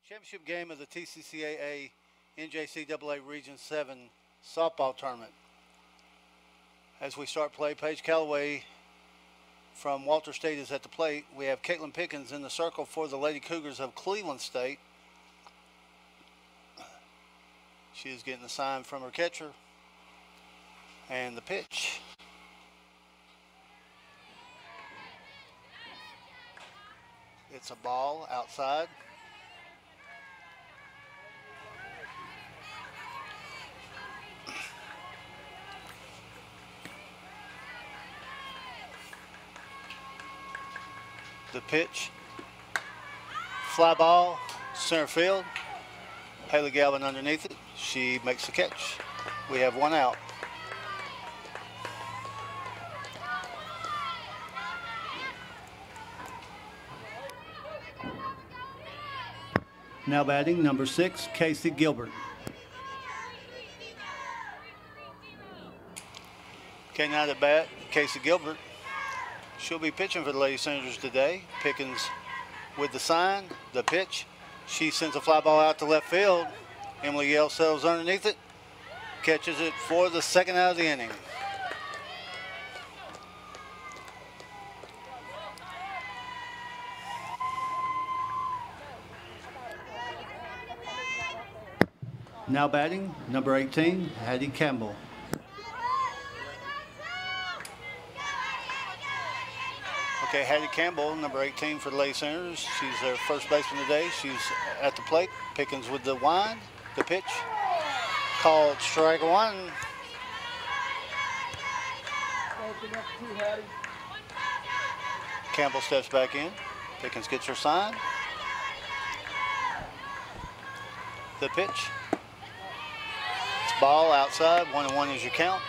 Championship game of the TCCAA NJCAA Region 7 softball tournament. As we start play, Paige Calloway from Walter State is at the plate. We have Caitlin Pickens in the circle for the Lady Cougars of Cleveland State. She is getting the sign from her catcher. And the pitch. It's a ball outside. The pitch, fly ball, center field. Haley Galvin underneath it. She makes the catch. We have one out. Now batting, number 6, Casey Gilbert. Okay, now to bat, Casey Gilbert. She'll be pitching for the Lady Senators today. Pickens with the sign, the pitch. She sends a fly ball out to left field. Emily Yale settles underneath it, catches it for the second out of the inning. Now batting, number 18, Hattie Campbell. Okay, Hattie Campbell, number 18 for the Lady Senators. She's their first baseman today. She's at the plate. Pickens with the wind, the pitch. Called strike one. Campbell steps back in. Pickens gets her sign. The pitch. It's ball outside. 1-1 is your count.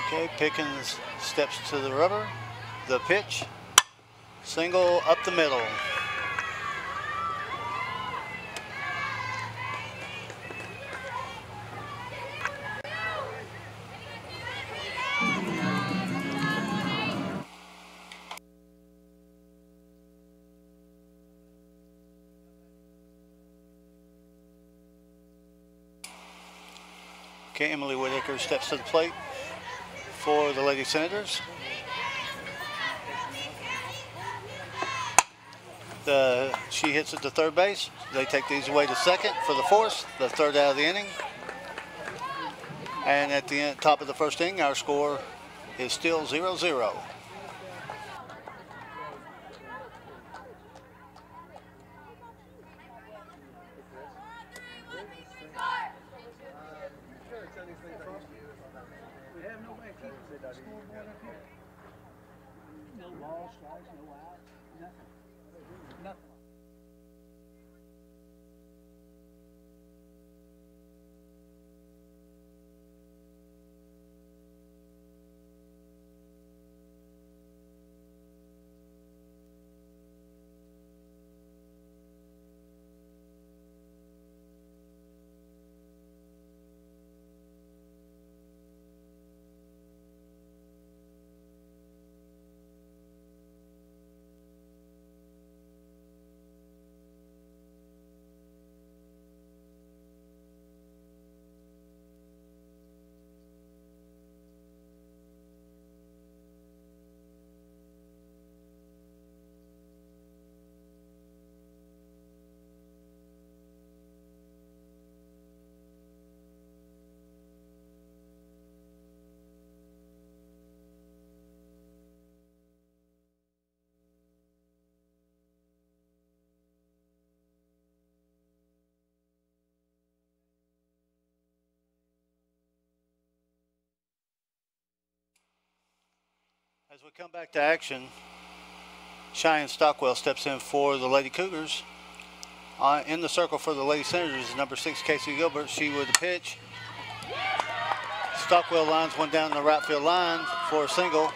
Okay, Pickens steps to the rubber. The pitch, single up the middle. Okay, Emily Whitaker steps to the plate for the Lady Senators. She hits it to third base. They take these away to second for the fourth, the third out of the inning. And at the top of the first inning, our score is still 0-0. No ball, strikes, no out, nothing. Nothing. As we come back to action, Cheyenne Stockwell steps in for the Lady Cougars. In the circle for the Lady Senators is number 6, Casey Gilbert. She with the pitch. Stockwell lines one down the right field line for a single.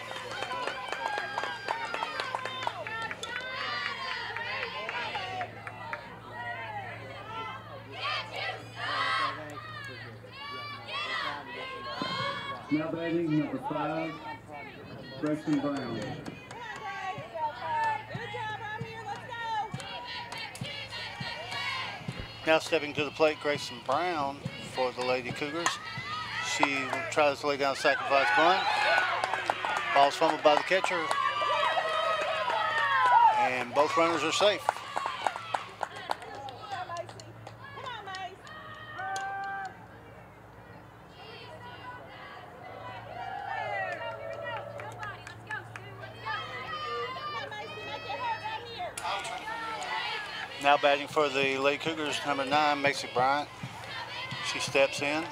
Now batting number 5, Grayson Brown. Now stepping to the plate, Grayson Brown for the Lady Cougars. She tries to lay down a sacrifice bunt. Ball's fumbled by the catcher. And both runners are safe. Now batting for the Lady Cougars, number 9, Macy Bryant. She steps in.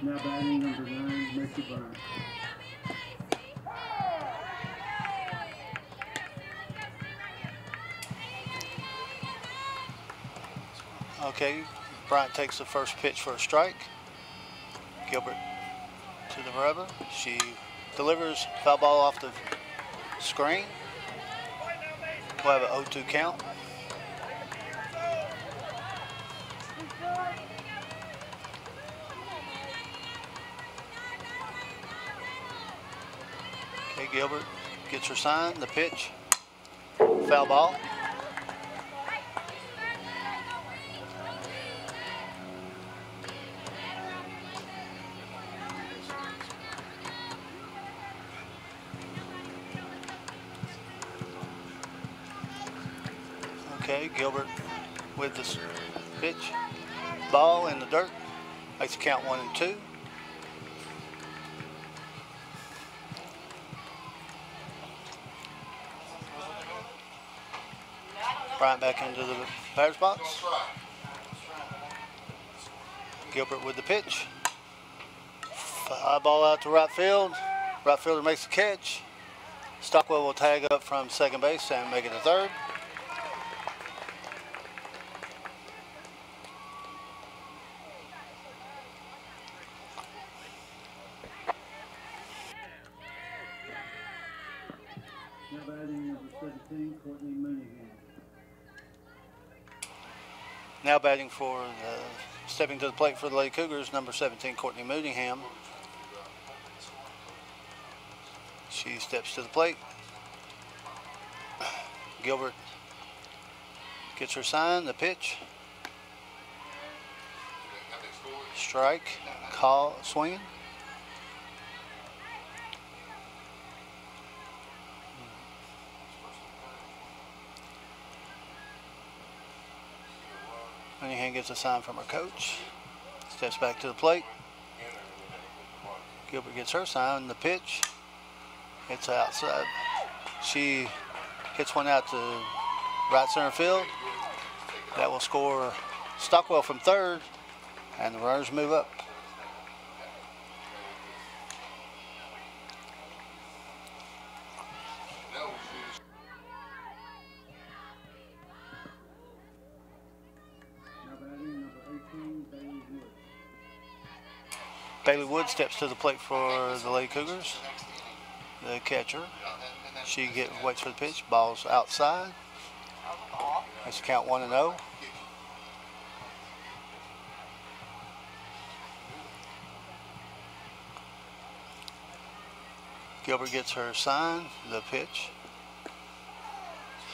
Now batting number 9, Macy Bryant. Okay, Bryant takes the first pitch for a strike. Gilbert to the rubber. She delivers, foul ball off the screen. We'll have an 0-2 count. Okay, Gilbert gets her sign, the pitch, foul ball. Okay, Gilbert with the pitch, ball in the dirt, makes the count 1-2. Bryant back into the batter's box. Gilbert with the pitch. Fly ball out to right field. Right fielder makes the catch. Stockwell will tag up from second base and make it a third. Now batting number 17, Courtney Mooneyham. Now batting for stepping to the plate for the Lady Cougars, number 17, Courtney Mooneyham. She steps to the plate. Gilbert gets her sign, the pitch. Strike, call, swinging. Mooneyham gets a sign from her coach. Steps back to the plate. Gilbert gets her sign, the pitch. It's outside. She hits one out to right center field. That will score Stockwell from third, and the runners move up. Now batting number 18, Bailey Wood. Bailey Wood steps to the plate for the Lady Cougars. The catcher. She waits for the pitch. Ball's outside. Makes the count 1-0. Gilbert gets her sign, the pitch.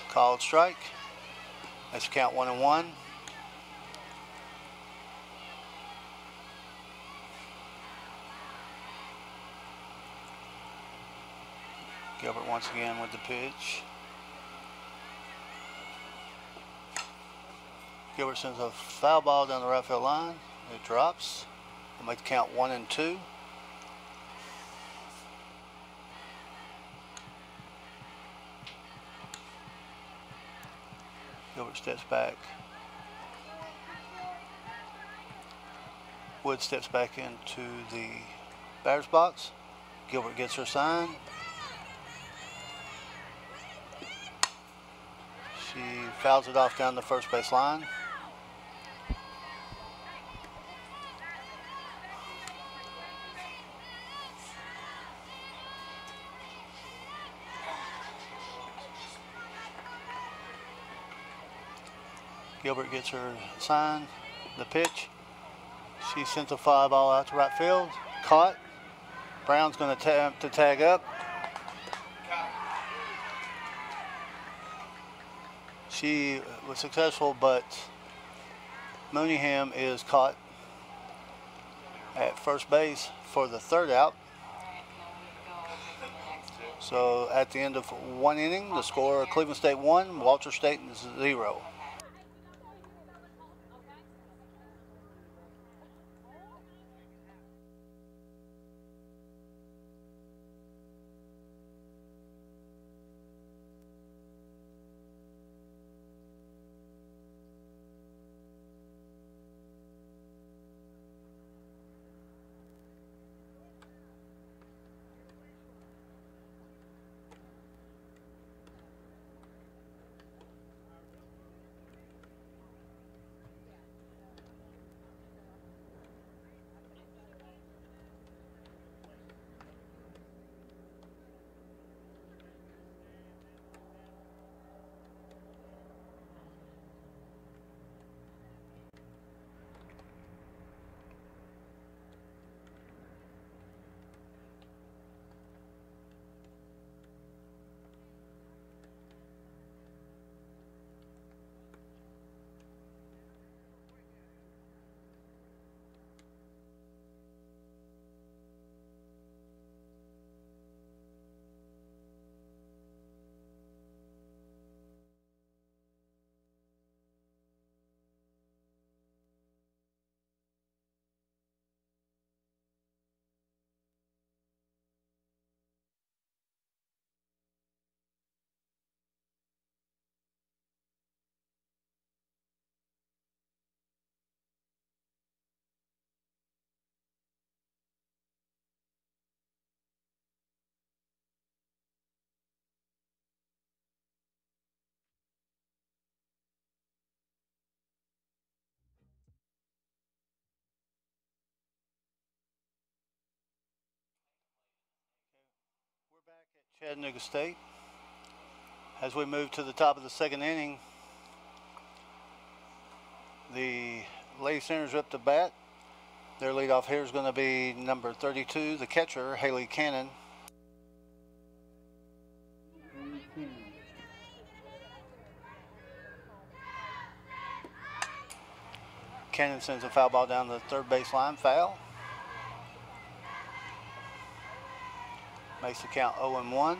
Called strike. Makes the count 1-1. Gilbert once again with the pitch. Gilbert sends a foul ball down the right field line. It drops. It'll make the count 1-2. Gilbert steps back. Wood steps back into the batter's box. Gilbert gets her sign. She fouls it off down the first base line. Gilbert gets her sign, the pitch. She sends a fly ball out to right field. Caught. Brown's going to attempt to tag up. She was successful, but Mooneyham is caught at first base for the third out. So at the end of one inning, the score: Cleveland State 1, Walter State 0. We're back at Chattanooga State. As we move to the top of the second inning, the Lady Senators are up to bat. Their leadoff hitter is going to be number 32, the catcher, Haley Cannon. Cannon sends a foul ball down the third base line, foul. Makes the count 0-1.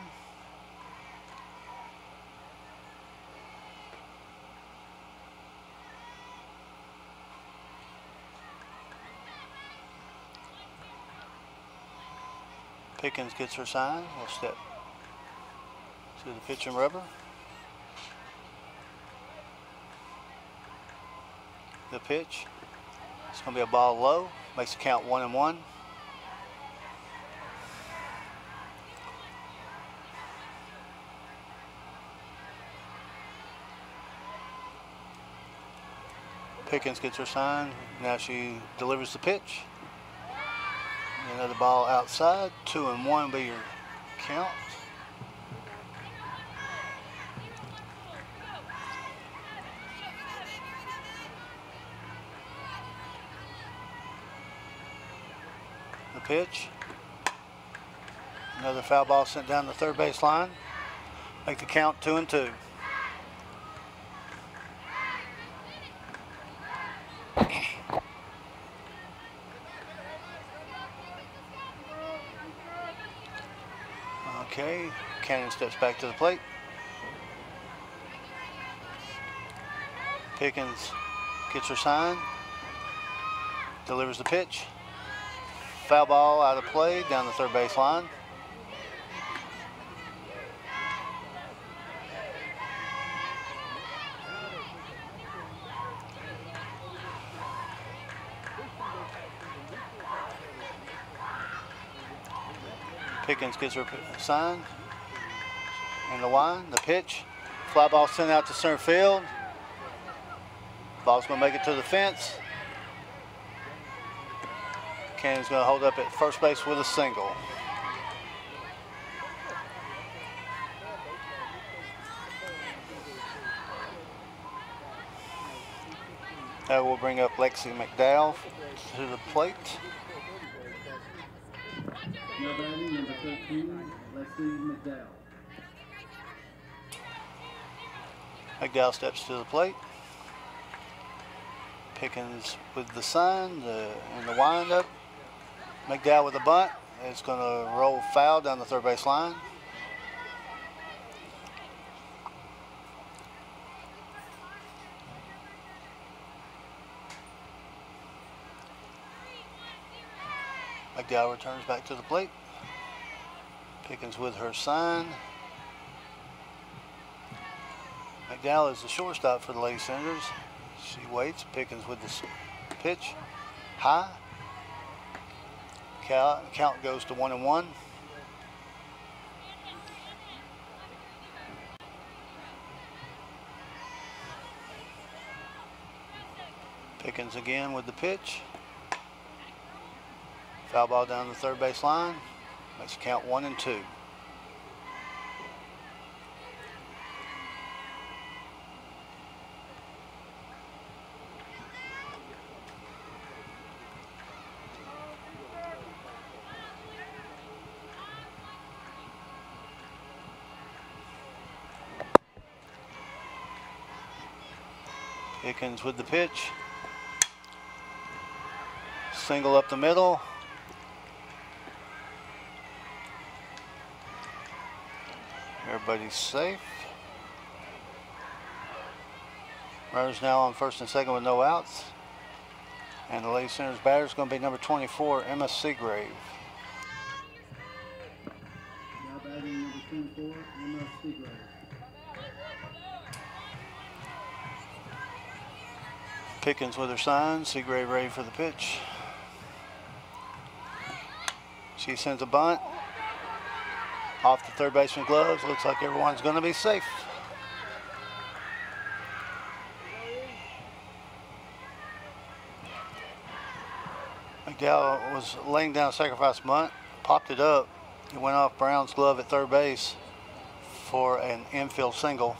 Pickens gets her sign. We'll step to the pitching rubber. The pitch. It's going to be a ball low. Makes the count 1-1. Pickens gets her sign. Now she delivers the pitch. Another ball outside. 2-1 will be your count. The pitch. Another foul ball sent down the third base line. Make the count 2-2. Okay, Cannon steps back to the plate. Pickens gets her sign, delivers the pitch. Foul ball out of play down the third base line. Pickens gets her sign. And the line, the pitch. Fly ball sent out to center field. Ball's going to make it to the fence. Cannon's going to hold up at first base with a single. That will bring up Lexi McDowell to the plate. Now batting number 13, Lexi McDowell. McDowell steps to the plate. Pickens with the sign in the windup. McDowell with a bunt. It's going to roll foul down the third base line. McDowell returns back to the plate. Pickens with her sign. McDowell is the shortstop for the Lady Senators. She waits. Pickens with the pitch. High. Count goes to 1-1. Pickens again with the pitch. Foul ball down the third base line. Makes it count 1-2. Pickens with the pitch. Single up the middle. Everybody's safe. Runners now on first and second with no outs. And the Lady Senators batter is going to be number 24, Emma Seagrave. Now batting number 24, Emma Seagrave. Pickens with her sign. Seagrave ready for the pitch. She sends a bunt. Off the third baseman gloves. Looks like everyone's going to be safe. McDowell was laying down a sacrifice bunt. Popped it up. It went off Brown's glove at third base for an infield single.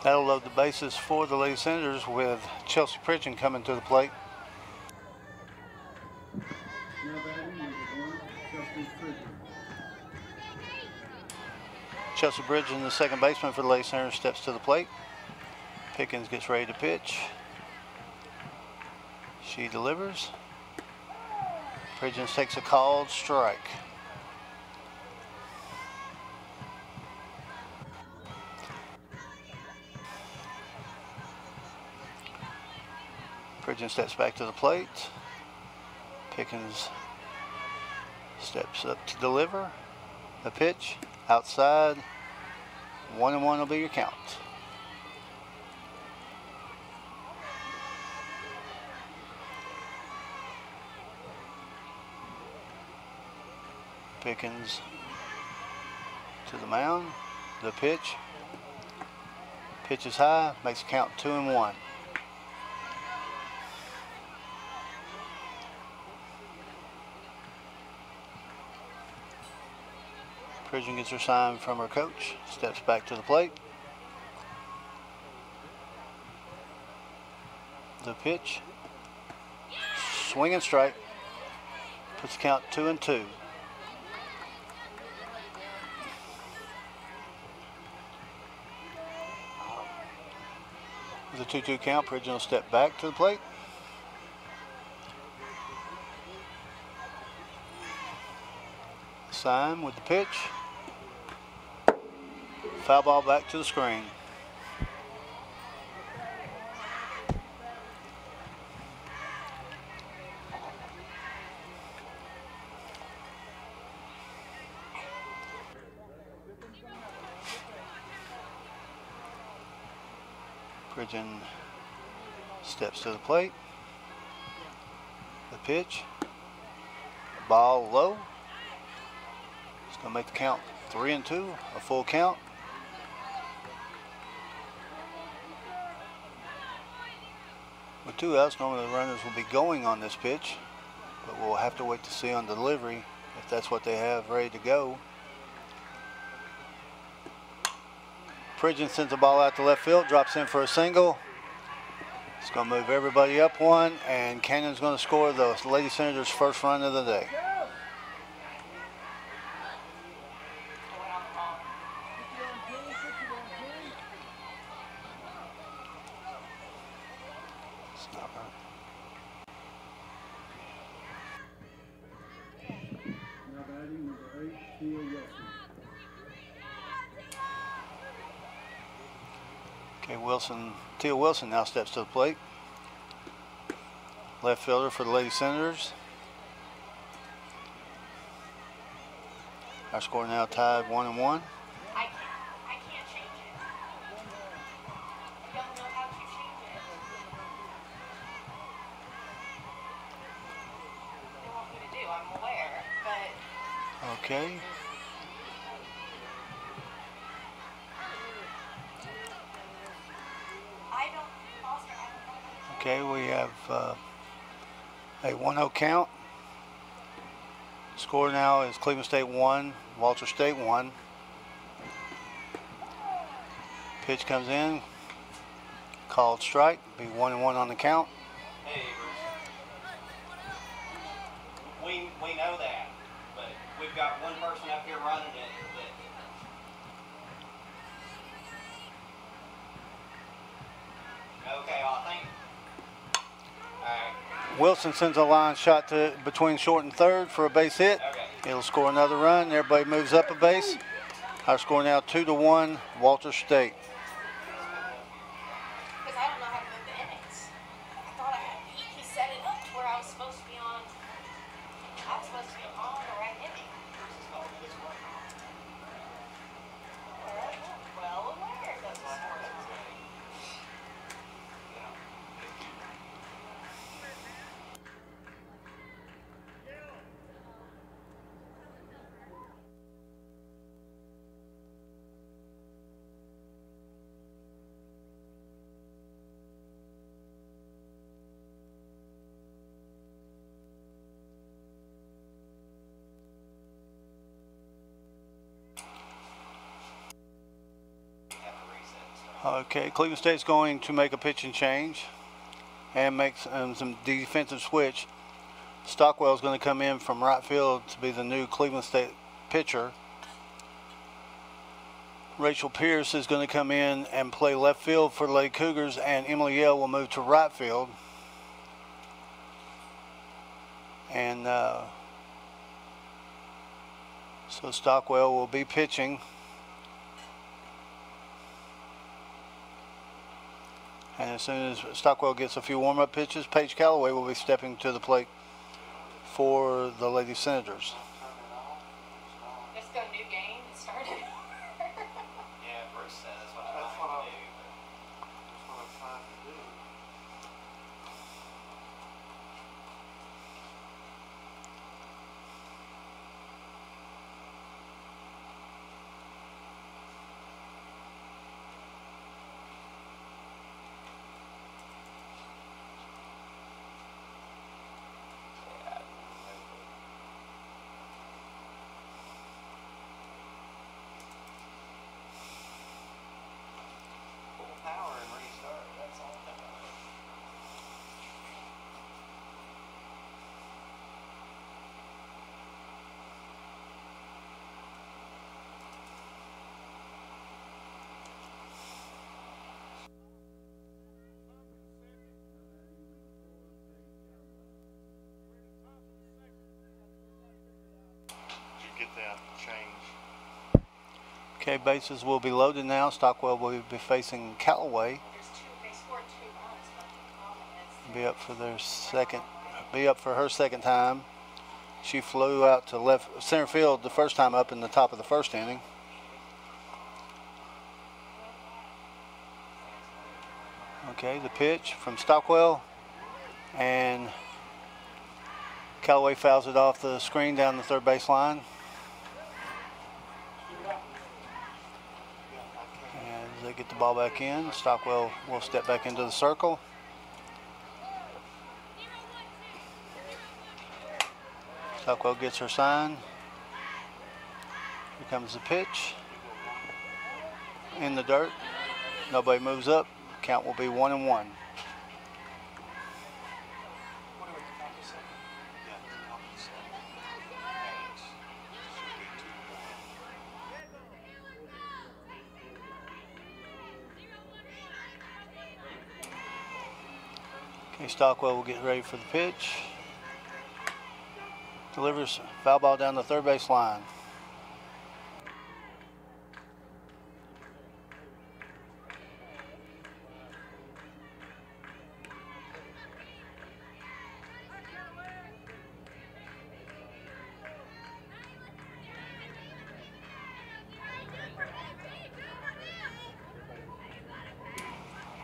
That'll load the bases for the Lady Senators with Chelsea Pridgeon coming to the plate. Now batting number 1, Chelsea Pridgeon. Chelsea Pridgeon, the second baseman for the Lady Senators, steps to the plate. Pickens gets ready to pitch. She delivers. Pridgeon takes a called strike. Pridgeon steps back to the plate. Pickens steps up to deliver. The pitch outside. 1-1 will be your count. Pickens to the mound. The pitch. Pitch is high. Makes it count 2-1. Pridgeon gets her sign from her coach, steps back to the plate. The pitch, swing and strike, puts the count 2-2. With a 2-2 count, Pridgeon will step back to the plate. Sign with the pitch. Foul ball back to the screen. Pridgeon steps to the plate. The pitch. Ball low. It's going to make the count 3-2, a full count. With 2 outs, normally the runners will be going on this pitch, but we'll have to wait to see on delivery if that's what they have ready to go. Pridgeon sends the ball out to left field, drops in for a single. It's going to move everybody up one, and Cannon's going to score the Lady Senators' first run of the day. Okay, Tia Wilson now steps to the plate. Left fielder for the Lady Senators. Our score now tied 1-1. I can't change it. I don't know how to change it. They want me to do, I'm aware, but... Okay. Okay, we have a 1-0 count. Score now is Cleveland State 1, Walter State 1. Pitch comes in, called strike, be 1-1 on the count. Hey, we know that, but we've got one person up here running it. Okay, I think. Wilson sends a line shot to between short and third for a base hit. Okay. It'll score another run. Everybody moves up a base. Our score now 2-1, Walter State. Because I don't know how to move the innings. I thought he set it up to where I was supposed to be on. I was supposed to be on the right inning. Well aware of those sports. Okay, Cleveland State's going to make a pitching change and make some defensive switch. Stockwell's going to come in from right field to be the new Cleveland State pitcher. Rachel Pierce is going to come in and play left field for the Lady Cougars, and Emily Yale will move to right field. And so Stockwell will be pitching. And as soon as Stockwell gets a few warm-up pitches, Paige Calloway will be stepping to the plate for the Lady Senators. Let's go, new game. It started. Yeah, Bruce said that's what I was trying to do. That's what I'm trying to do. Full power and restart. That's all that matters. Did you get that change? Okay, bases will be loaded now. Stockwell will be facing Callaway. They scored 2 runs, but the problem is Be up for her second time. She flew out to left center field the first time up in the top of the first inning. Okay, the pitch from Stockwell, and Callaway fouls it off the screen down the third base line. And as they get the ball back in, Stockwell will step back into the circle. Stockwell gets her sign. Here comes the pitch. In the dirt. Nobody moves up. Count will be 1-1. Okay, Stockwell will get ready for the pitch. Delivers foul ball down the third base line.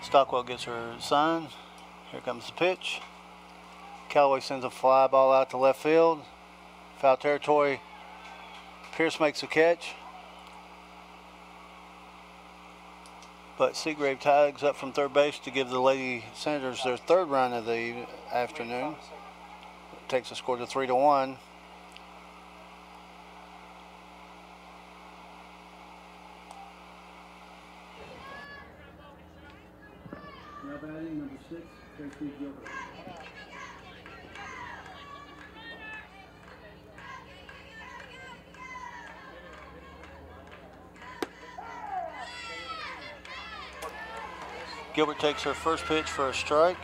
Stockwell gets her sign. Here comes the pitch. Callaway sends a fly ball out to left field. Foul territory. Pierce makes a catch. But Seagrave tags up from third base to give the Lady Senators their third run of the afternoon. Takes the score to 3-1. Now batting number 6, Tracy Gilbert. Gilbert takes her first pitch for a strike.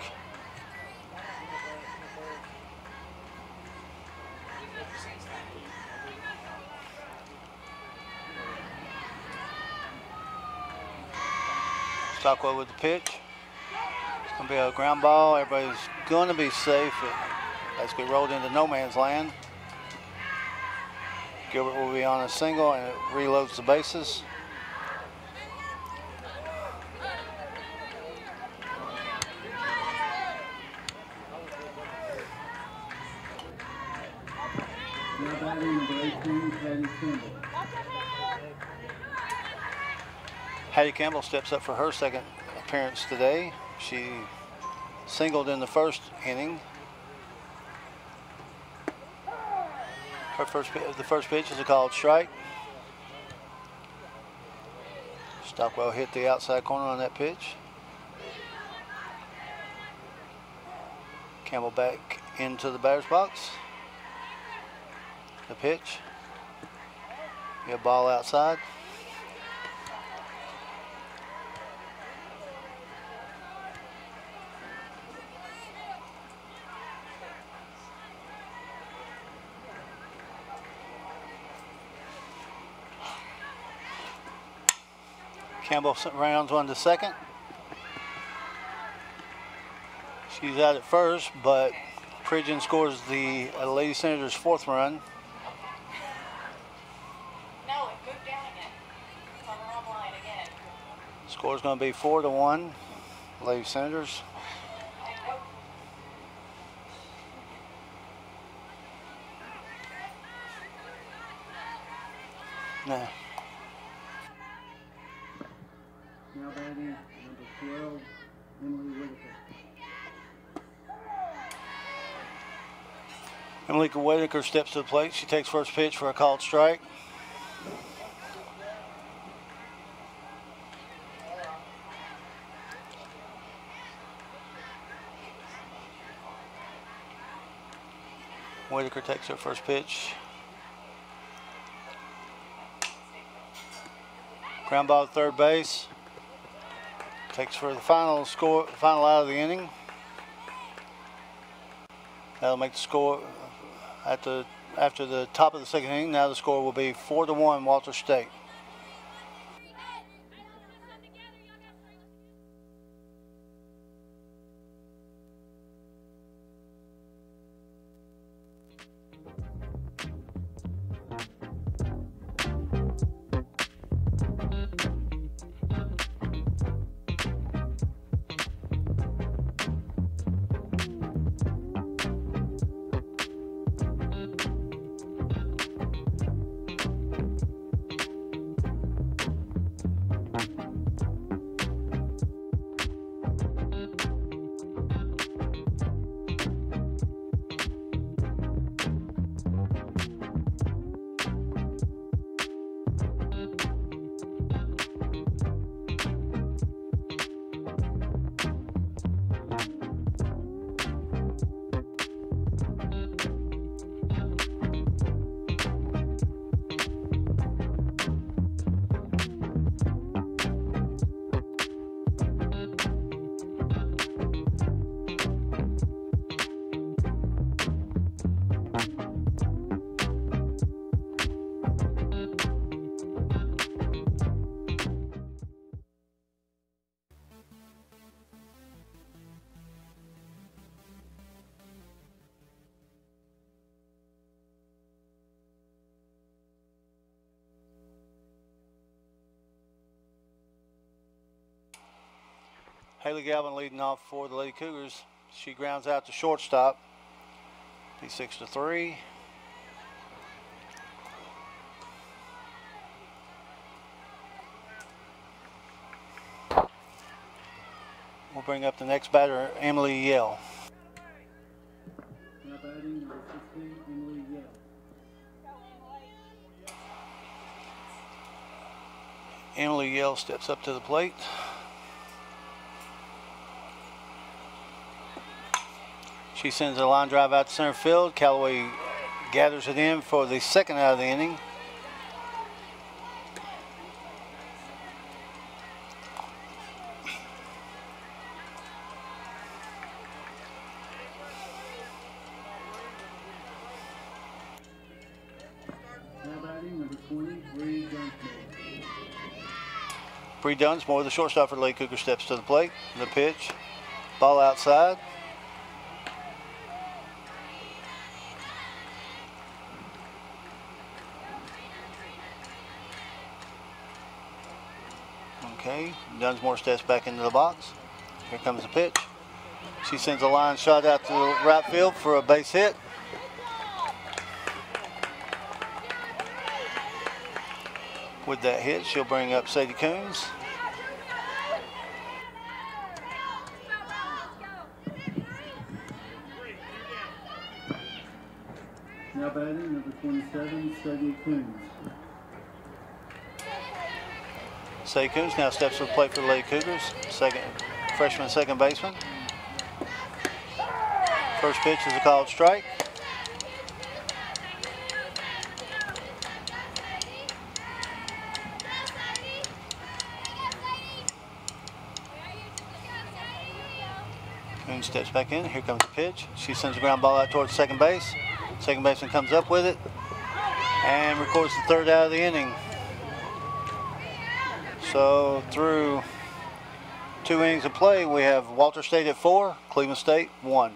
Stockwell with the pitch. It's going to be a ground ball. Everybody's going to be safe. It basically rolled into no man's land. Gilbert will be on a single and it reloads the bases. Now batting number 18, Patty Campbell. Hattie Campbell steps up for her second appearance today. She singled in the first inning. The first pitch is a called strike. Stockwell hit the outside corner on that pitch. Campbell back into the batter's box. The pitch. A ball outside. Campbell rounds one to second. She's out at first, but Pridgeon scores the Lady Senators' fourth run. No, it moved down again. It's on the wrong line again. Score's going to be 4-1, Lady Senators. Nah. Now batting number 12, Emily Whitaker. Emily Whitaker steps to the plate. She takes first pitch for a called strike. Whitaker takes her first pitch. Ground ball to third base. Takes for the final out of the inning. That'll make the score after the top of the second inning. Now the score will be 4-1 Walter State. Haley Galvin leading off for the Lady Cougars. She grounds out to shortstop. Be 6-3. We'll bring up the next batter, Emily Yell. Now batting number 16, Emily Yell. Emily Yell steps up to the plate. She sends a line drive out to center field. Callaway gathers it in for the second out of the inning. Now batting number 20, Bree Dunsmore. Bree Dunsmore, the shortstop for the Lady Cougar, steps to the plate. The pitch, ball outside. Okay, Dunsmore steps back into the box. Here comes the pitch. She sends a line shot out to the right field for a base hit. With that hit, she'll bring up Sadie Coons. Now batting number 27, Sadie Coons. Sadie Coons now steps to the plate for the Lady Cougars. Freshman second baseman. First pitch is a called strike. Coons steps back in. Here comes the pitch. She sends a ground ball out towards second base. Second baseman comes up with it and records the third out of the inning. So through 2 innings of play, we have Walter State at 4, Cleveland State 1.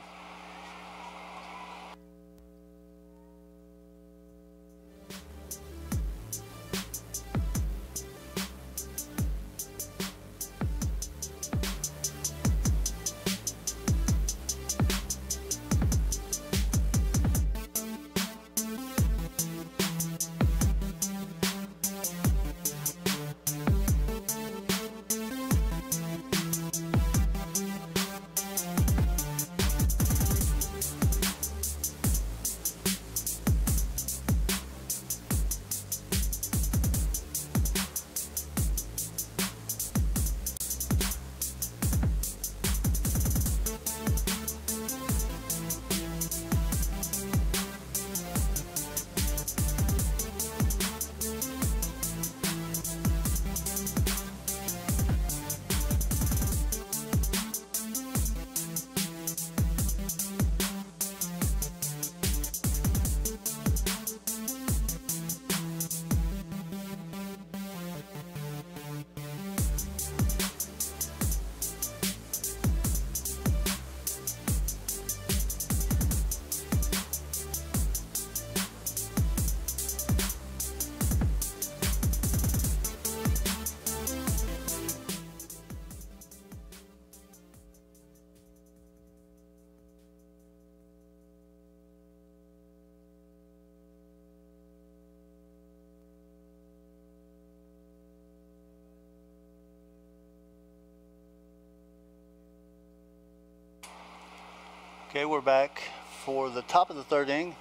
Okay, we're back for the top of the third inning.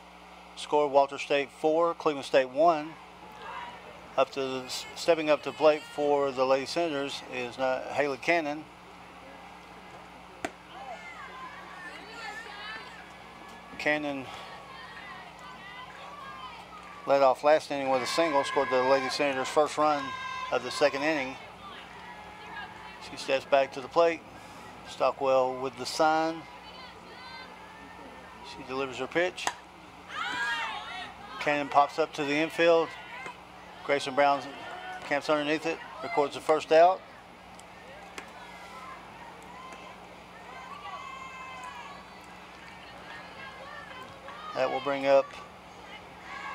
Score Walter State 4, Cleveland State 1. Stepping up to the plate for the Lady Senators is Haley Cannon. Cannon led off last inning with a single, scored the Lady Senators' first run of the second inning. She steps back to the plate. Stockwell with the sign. She delivers her pitch. Cannon pops up to the infield. Grayson Brown camps underneath it, records the first out. That will bring up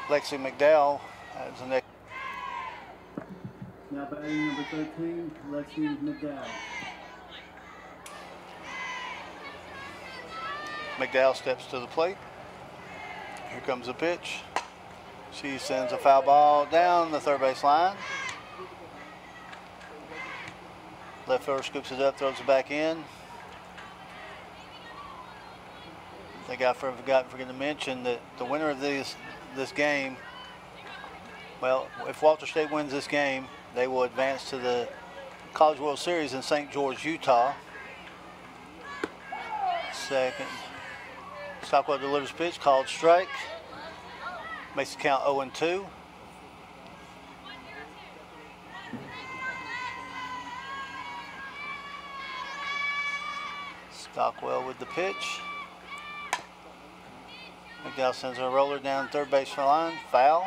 Lexi McDowell as the next. Now batting number 13, Lexi McDowell. McDowell steps to the plate. Here comes the pitch. She sends a foul ball down the third base line. Left fielder scoops it up, throws it back in. I think I forgot to mention that the winner of this game, well, if Walter State wins this game, they will advance to the College World Series in St. George, Utah. Second, Stockwell delivers pitch, called strike. Makes the count 0-2. Stockwell with the pitch. McDowell sends a roller down third base line, foul.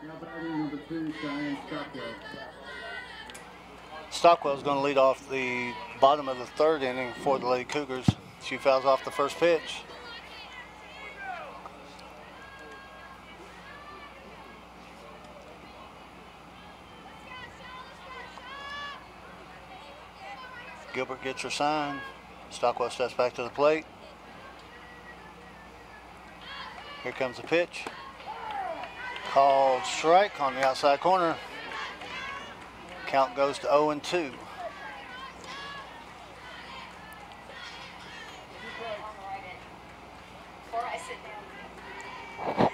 Now batting number 2, Cheyenne Stockwell. Stockwell is going to lead off the bottom of the third inning for the Lady Cougars. She fouls off the first pitch. Gilbert gets her sign. Stockwell steps back to the plate. Here comes the pitch. Called strike on the outside corner. Count goes to 0-2. Before I sit down.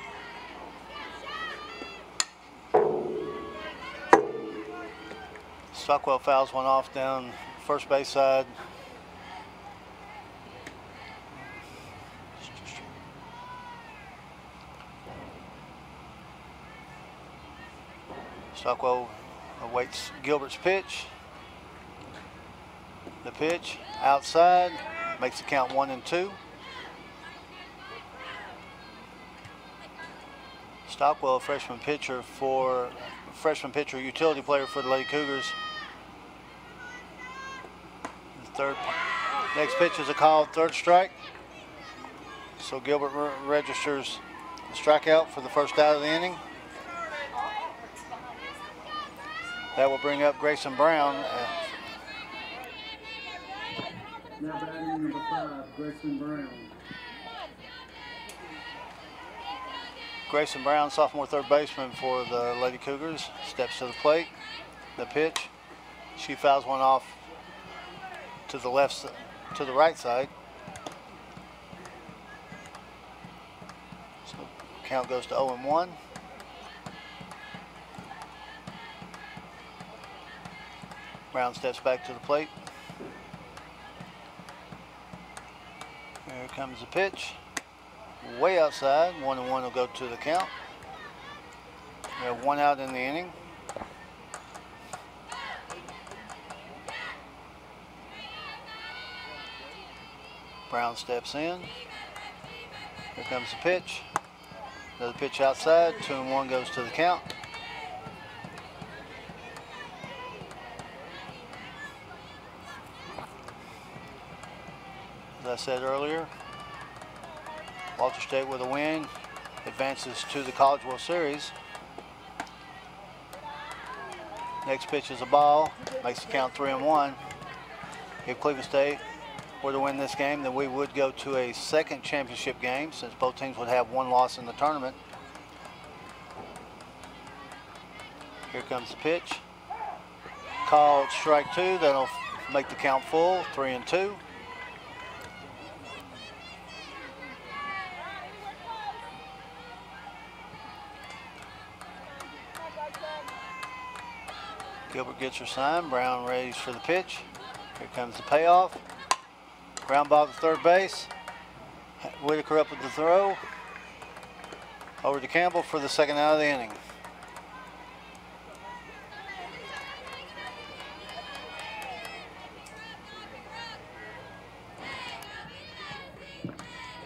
Stockwell fouls one off down first base side. Stockwell awaits Gilbert's pitch. The pitch outside makes the count 1-2. Stockwell, freshman pitcher utility player for the Lady Cougars. The next pitch is a called third strike. So Gilbert registers the strikeout for the first out of the inning. That will bring up Grayson Brown. Now batting number 5, Grayson Brown. Grayson Brown, sophomore third baseman for the Lady Cougars, steps to the plate. The pitch, she fouls one off to the right side. So count goes to 0-1. Brown steps back to the plate. Here comes the pitch. Way outside. 1-1 will go to the count. We have one out in the inning. Brown steps in. Here comes the pitch. Another pitch outside. 2-1 goes to the count. As I said earlier, Walter State with a win advances to the College World Series. Next pitch is a ball. Makes the count 3-1. If Cleveland State were to win this game, then we would go to a second championship game since both teams would have one loss in the tournament. Here comes the pitch. Called strike 2. That'll make the count full, 3-2. Gilbert gets her sign. Brown ready for the pitch. Here comes the payoff. Ground ball to third base. Whitaker up with the throw. Over to Campbell for the second out of the inning.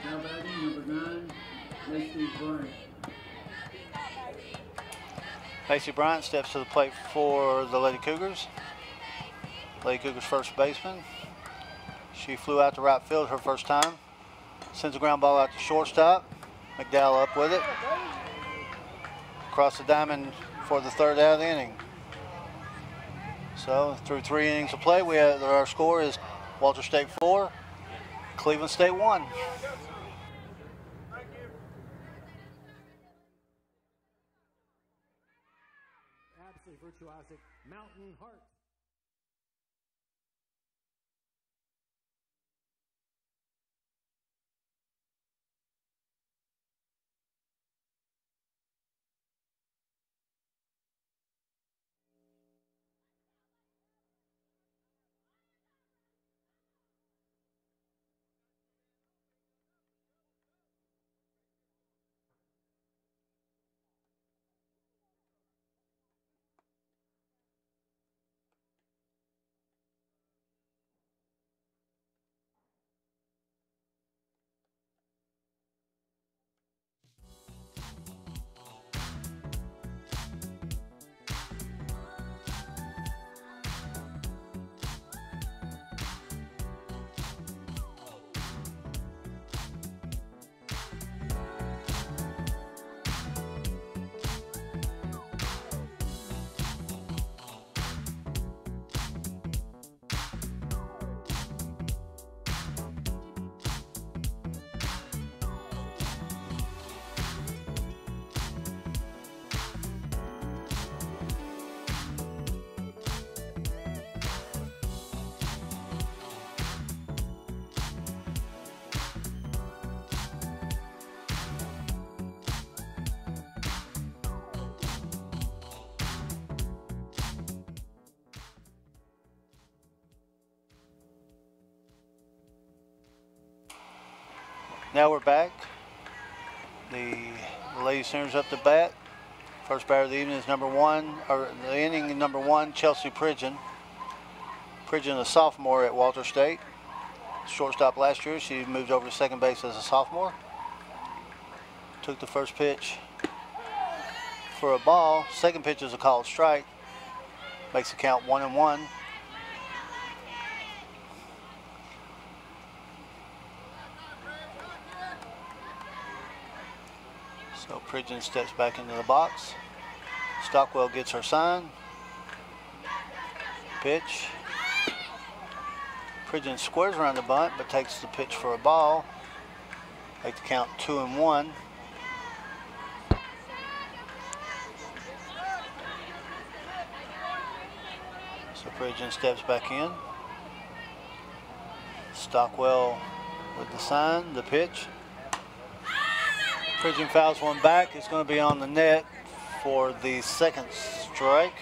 Now batting, number 9, Lacey Bryant. Lacey Bryant steps to the plate for the Lady Cougars. Lady Cougars first baseman. She flew out to right field her first time. Sends a ground ball out to shortstop. McDowell up with it. Across the diamond for the third out of the inning. So through 3 innings of play, our score is Walter State 4, Cleveland State 1. Absolutely virtuosic Mountain Heart. Now we're back. The ladies centers up to bat. First batter of the evening is the inning number 1, Chelsea Pridgeon. Pridgeon, a sophomore at Walter State. Shortstop last year. She moved over to second base as a sophomore. Took the first pitch for a ball. Second pitch is a called strike. Makes the count 1-1. So Pridgeon steps back into the box. Stockwell gets her sign. Pitch. Pridgeon squares around the bunt, but takes the pitch for a ball. Make the count 2-1. So Pridgeon steps back in. Stockwell with the sign, the pitch. Pridgeon fouls one back. It's going to be on the net for the second strike.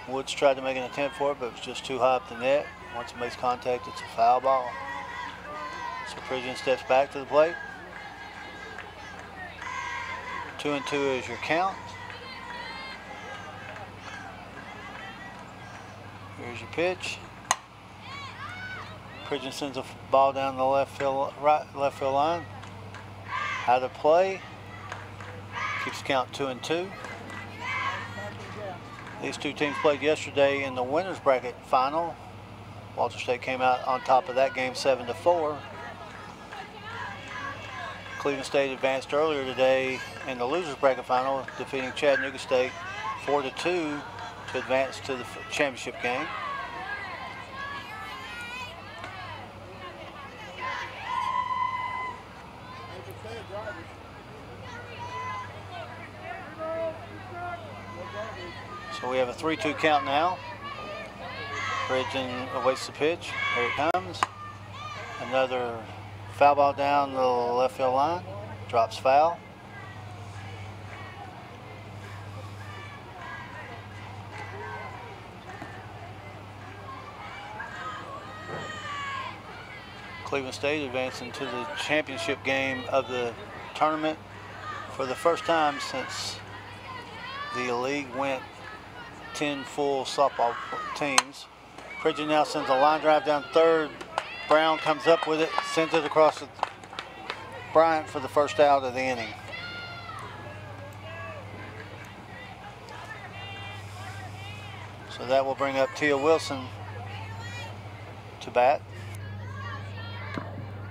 Woods tried to make an attempt for it, but it was just too high up the net. Once it makes contact, it's a foul ball. So Pridgeon steps back to the plate. 2-2 is your count. Here's your pitch. Pridgeon sends a ball down the left field line. Out of play. Keeps the count 2-2. These two teams played yesterday in the winners bracket final. Walter State came out on top of that game 7-4. Cleveland State advanced earlier today in the losers bracket final, defeating Chattanooga State 4-2 to advance to the championship game. So we have a 3-2 count now. Bridgen awaits the pitch. Here it comes. Another foul ball down the left field line. Drops foul. Cleveland State advancing to the championship game of the tournament for the first time since the league went 10 full softball teams. Bridgen now sends a line drive down third. Brown comes up with it, sends it across to Bryant for the first out of the inning. So that will bring up Tia Wilson to bat.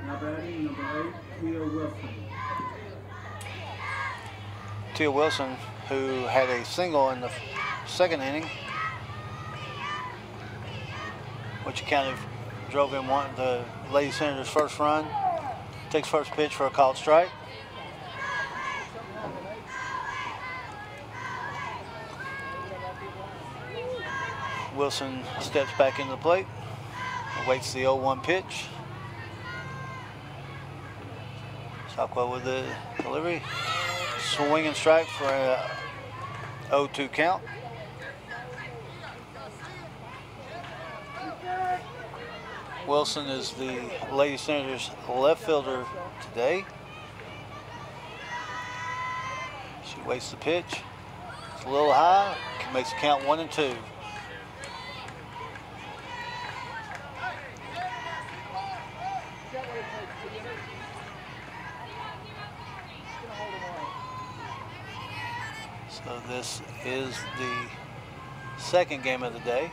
Now batting number 8, Tia Wilson. Tia Wilson, who had a single in the second inning, which kind of drove him the Lady Senators' first run. Takes first pitch for a called strike. Wilson steps back into the plate, awaits the 0-1 pitch. Stockwell with the delivery. Swing and strike for a 0-2 count. Wilson is the Lady Senators left fielder today. She waits the pitch. It's a little high. Makes the count 1-2. So this is the second game of the day.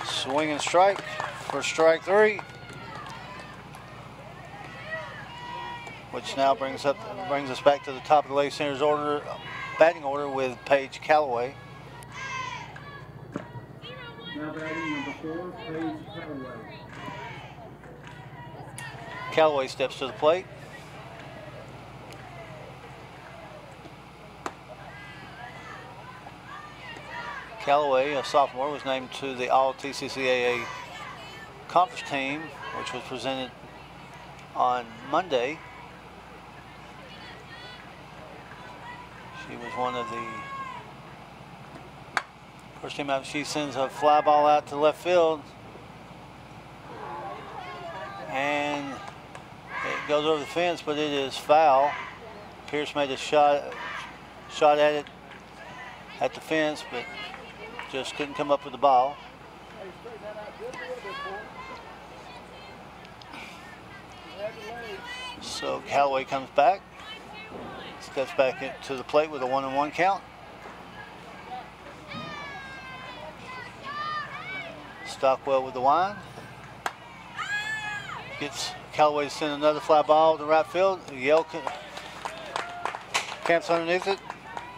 Swing and strike for strike 3, which now brings us back to the top of the Lady Senators batting order with Paige Calloway. Now batting number 4, Paige Calloway. Calloway steps to the plate. Calloway, a sophomore, was named to the All TCCAA conference team, which was presented on Monday. She was one of the first team out. She sends a fly ball out to left field, and it goes over the fence, but it is foul. Pierce made a shot at it at the fence, but just couldn't come up with the ball. So Calloway comes back, steps back into the plate with a 1-1 count. Stockwell with the wind. Gets Calloway to send another fly ball to right field. Yale camps underneath it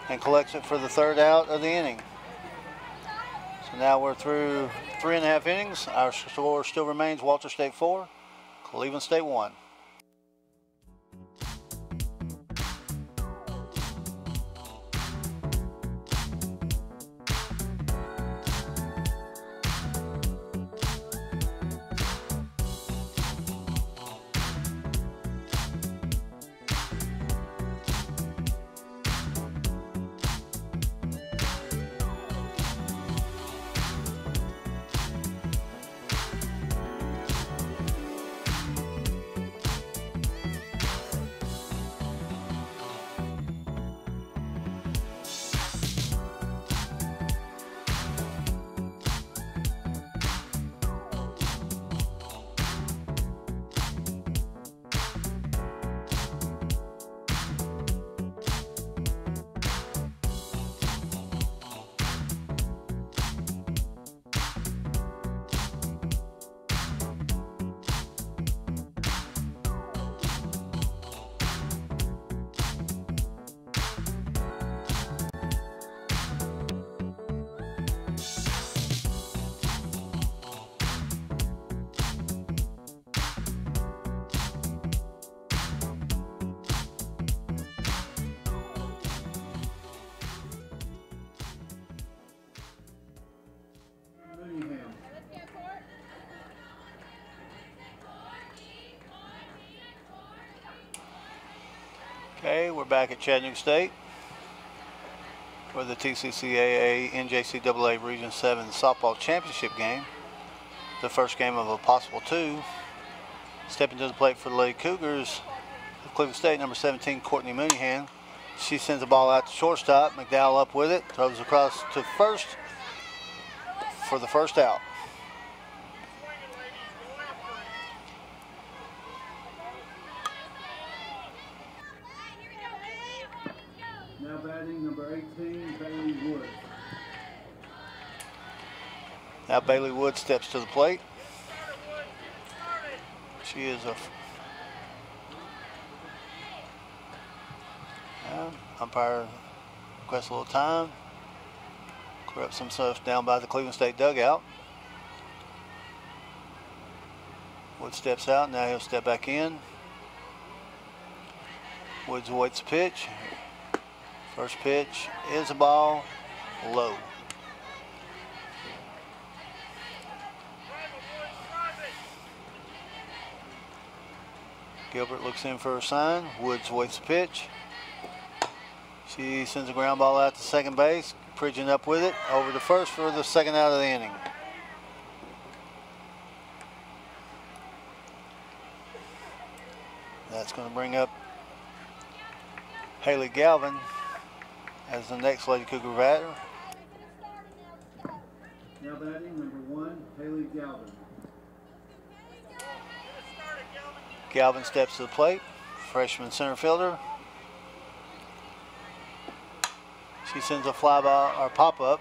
and collects it for the third out of the inning. So now we're through 3.5 innings. Our score still remains Walter State 4, Cleveland State 1. Okay, we're back at Chattanooga State for the TCCAA NJCAA Region 7 softball championship game. The first game of a possible two. Stepping to the plate for the Lady Cougars of Cleveland State, number 17, Courtney Mooneyhan. She sends the ball out to shortstop. McDowell up with it, throws across to first for the first out. Now batting number 18, Bailey Wood. Now Bailey Wood steps to the plate. She is a umpire requests a little time. Clear up some stuff down by the Cleveland State dugout. Wood steps out. Now he'll step back in. Woods awaits the pitch. First pitch is a ball low. Gilbert looks in for a sign. Woods waits the pitch. She sends a ground ball out to second base. Pridgeon up with it. Over to first for the second out of the inning. That's going to bring up Haley Galvin as the next Lady Cougar batter. Now batting number 1, Haley Galvin. Galvin steps to the plate. Freshman center fielder. She sends a fly ball or pop up.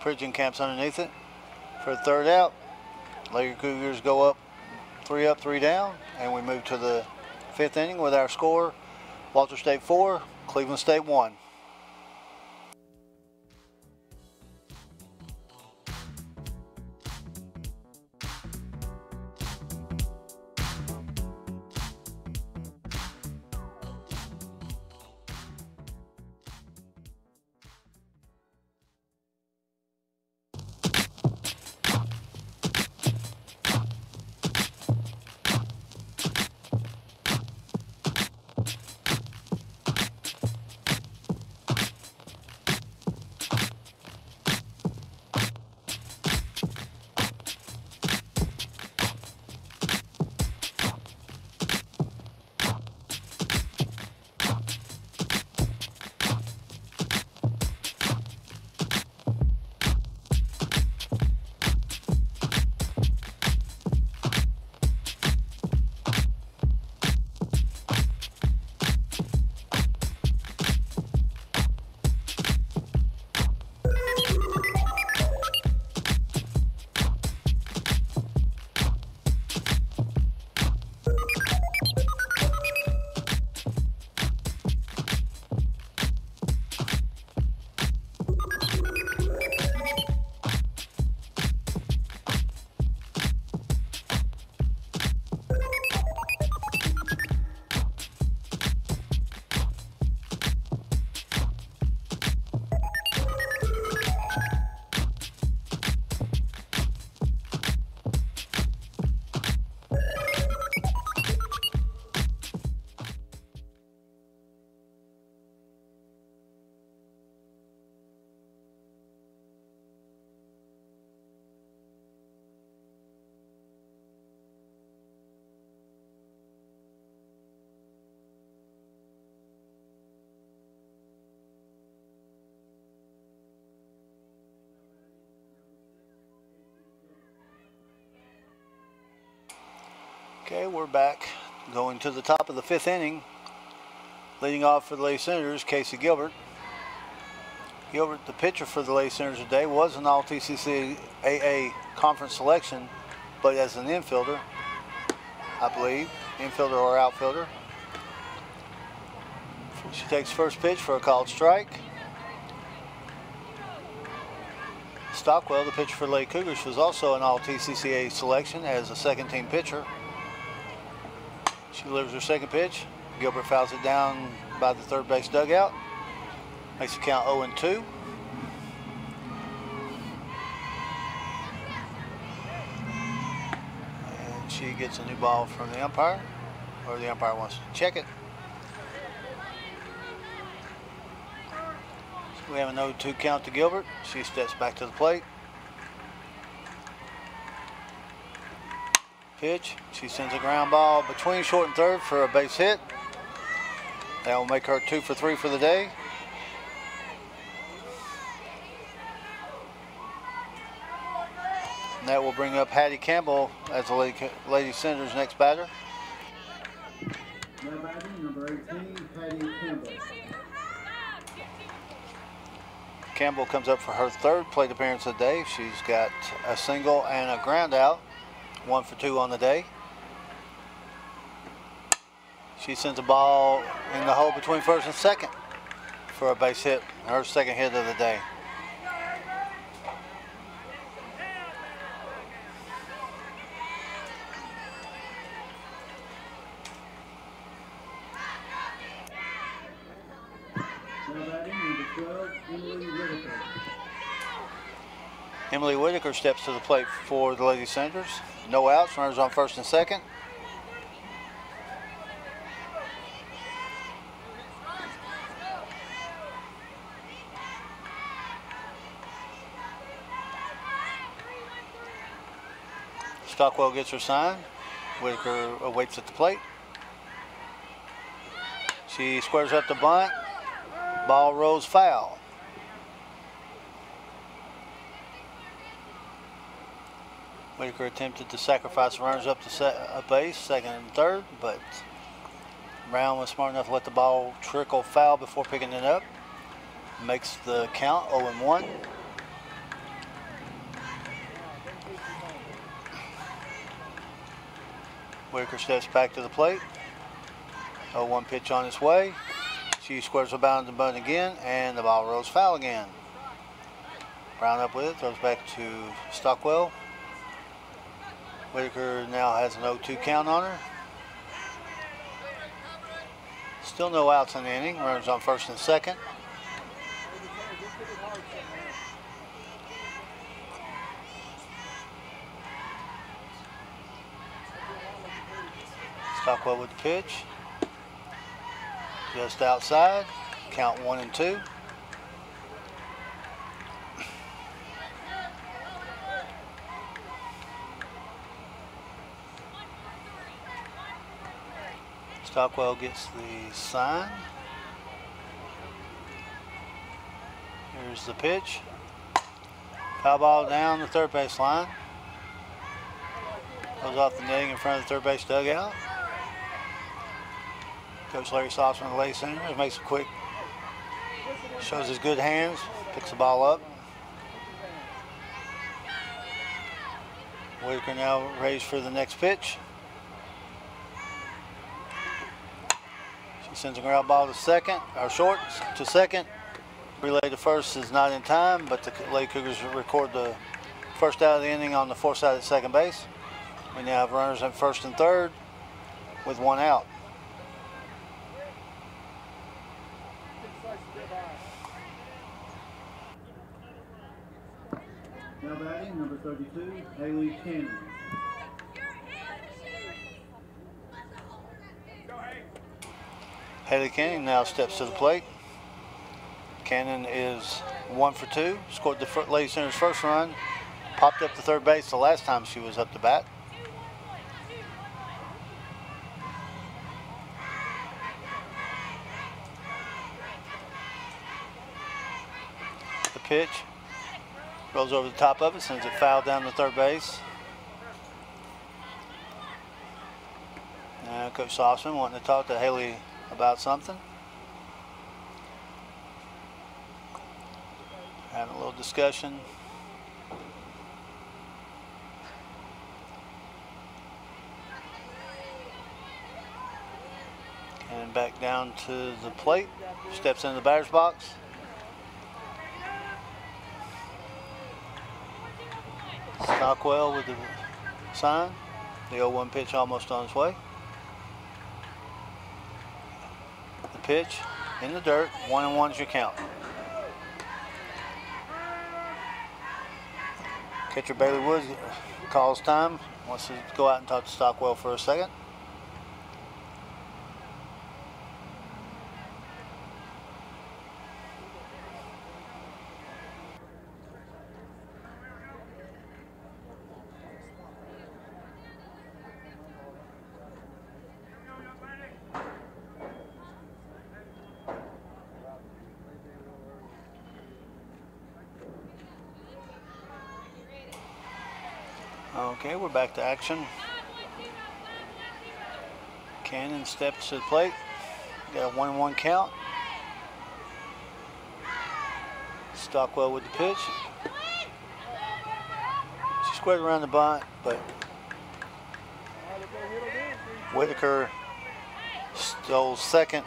Pridgeon camps underneath it for the third out. Lady Cougars go up, 3 down, and we move to the 5th inning with our score: Walter State 4, Cleveland State 1. Okay, we're back going to the top of the 5th inning. Leading off for the Lady Senators, Casey Gilbert. Gilbert, the pitcher for the Lady Senators today, was an all-TCCAA conference selection, but as an infielder, I believe, infielder or outfielder. She takes first pitch for a called strike. Stockwell, the pitcher for the Lady Cougars, was also an all-TCCAA selection as a second-team pitcher. She delivers her second pitch. Gilbert fouls it down by the third base dugout. Makes the count 0-2. And she gets a new ball from the umpire, or the umpire wants to check it. We have a 0-2 count to Gilbert. She steps back to the plate. Pitch. She sends a ground ball between short and third for a base hit. That will make her 2 for 3 for the day. And that will bring up Hattie Campbell as the Lady Senators' next batter. Now batting number 18, Hattie Campbell. Campbell comes up for her third plate appearance of the day. She's got a single and a ground out, 1 for 2 on the day. She sends a ball in the hole between first and second for a base hit, her second hit of the day. Now batting number 12, Emily Whitaker. Emily Whitaker steps to the plate for the Lady Senators. No outs, runners on first and second. Stockwell gets her sign. Whitaker awaits at the plate. She squares up the bunt. Ball rolls foul. Whitaker attempted to sacrifice runners up to base, second and third, but Brown was smart enough to let the ball trickle foul before picking it up. Makes the count 0-1. Whitaker steps back to the plate. 0-1 pitch on its way. She squares the bound and bunt again, and the ball rolls foul again. Brown up with it, throws back to Stockwell. Whitaker now has an 0-2 count on her. Still no outs in the inning. Runners on first and second. Stockwell with the pitch. Just outside. Count 1-2. Stockwell gets the sign. Here's the pitch. Foul ball down the third base line. Goes off the netting in front of the third base dugout. Coach Larry Sauceman of the Lady Senators makes a quick, shows his good hands, picks the ball up. Whitaker now raised for the next pitch. She sends a ground ball to second, or short to second. Relay to first is not in time, but the Lady Cougars record the first out of the inning on the fourth side at second base. We now have runners at first and third with 1 out. Now batting number 32, Haley Cannon. Haley Cannon now steps to the plate. Cannon is 1 for 2. Scored the Lady Senators' first run. Popped up to third base the last time she was up to bat. The pitch. Rolls over the top of it, sends it foul down to third base. Now Coach Sauceman wanting to talk to Haley about something. Having a little discussion. And back down to the plate. Steps into the batter's box. Stockwell with the sign. The 0-1 pitch almost on its way. The pitch in the dirt. 1-1 is your count. Catcher Bailey Woods calls time. Wants to go out and talk to Stockwell for a second. Okay, we're back to action. Cannon steps to the plate. Got a 1-1 count. Stockwell with the pitch. She squared around the bunt, but Whitaker stole second.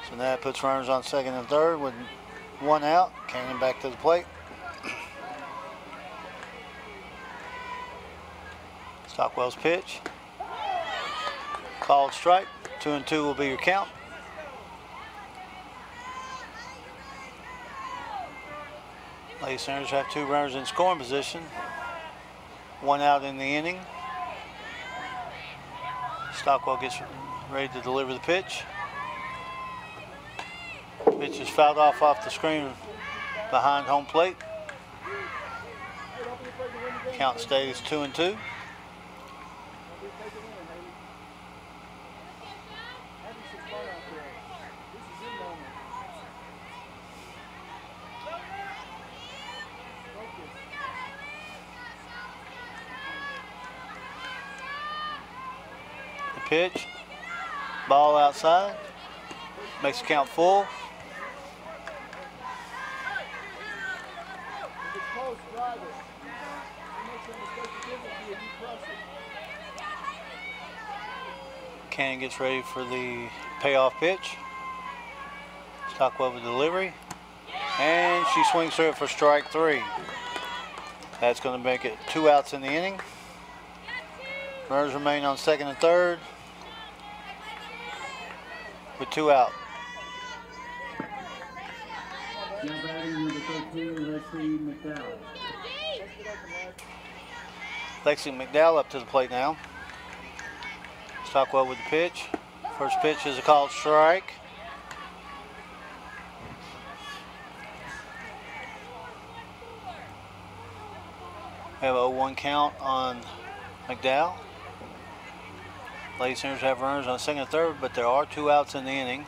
So now that puts runners on second and third with 1 out. Cannon back to the plate. Stockwell's pitch. Called strike. 2-2 will be your count. Lady Senators have 2 runners in scoring position. 1 out in the inning. Stockwell gets ready to deliver the pitch. Pitch is fouled off the screen behind home plate. Count stays 2-2. The pitch, ball outside, makes the count full. Cannon gets ready for the payoff pitch. Stockwell with delivery. And she swings through it for strike 3. That's going to make it 2 outs in the inning. Runners remain on second and third with 2 out. Now batting number 13, Lexi McDowell. Lexi McDowell up to the plate now. Stockwell with the pitch. First pitch is a called strike. We have a 0-1 count on McDowell. Lady Senators have runners on second and third, but there are 2 outs in the inning.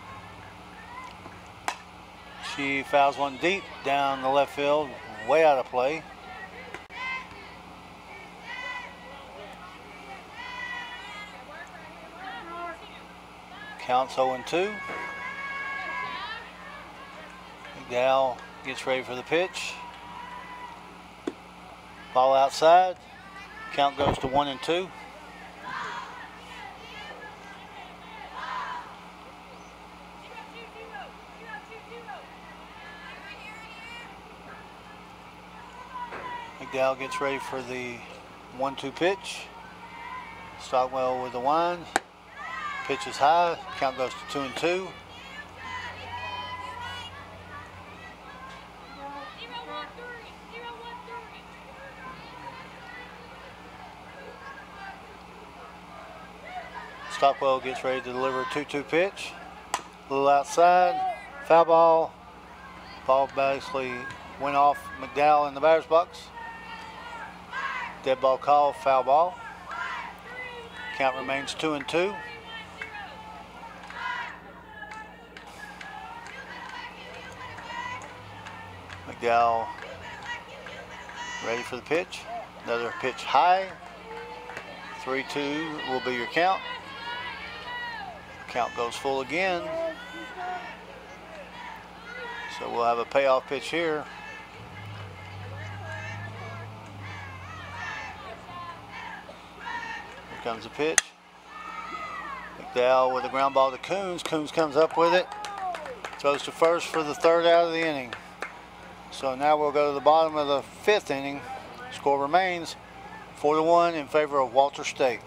She fouls one deep down the left field, way out of play. Counts 0-2. McDowell gets ready for the pitch. Ball outside. Count goes to 1-2. McDowell gets ready for the 1-2 pitch. Stockwell with the wind. Pitch is high. Count goes to 2-2. Stockwell gets ready to deliver a 2-2 pitch. A little outside. Foul ball. Ball basically went off McDowell in the batter's box. Dead ball call, foul ball. Count remains 2-2. McDowell ready for the pitch. Another pitch high. 3-2 will be your count. Count goes full again. So we'll have a payoff pitch here. Here comes the pitch. McDowell with a ground ball to Coons. Coons comes up with it. Throws to first for the 3rd out of the inning. So now we'll go to the bottom of the 5th inning. Score remains 4-1 in favor of Walter State.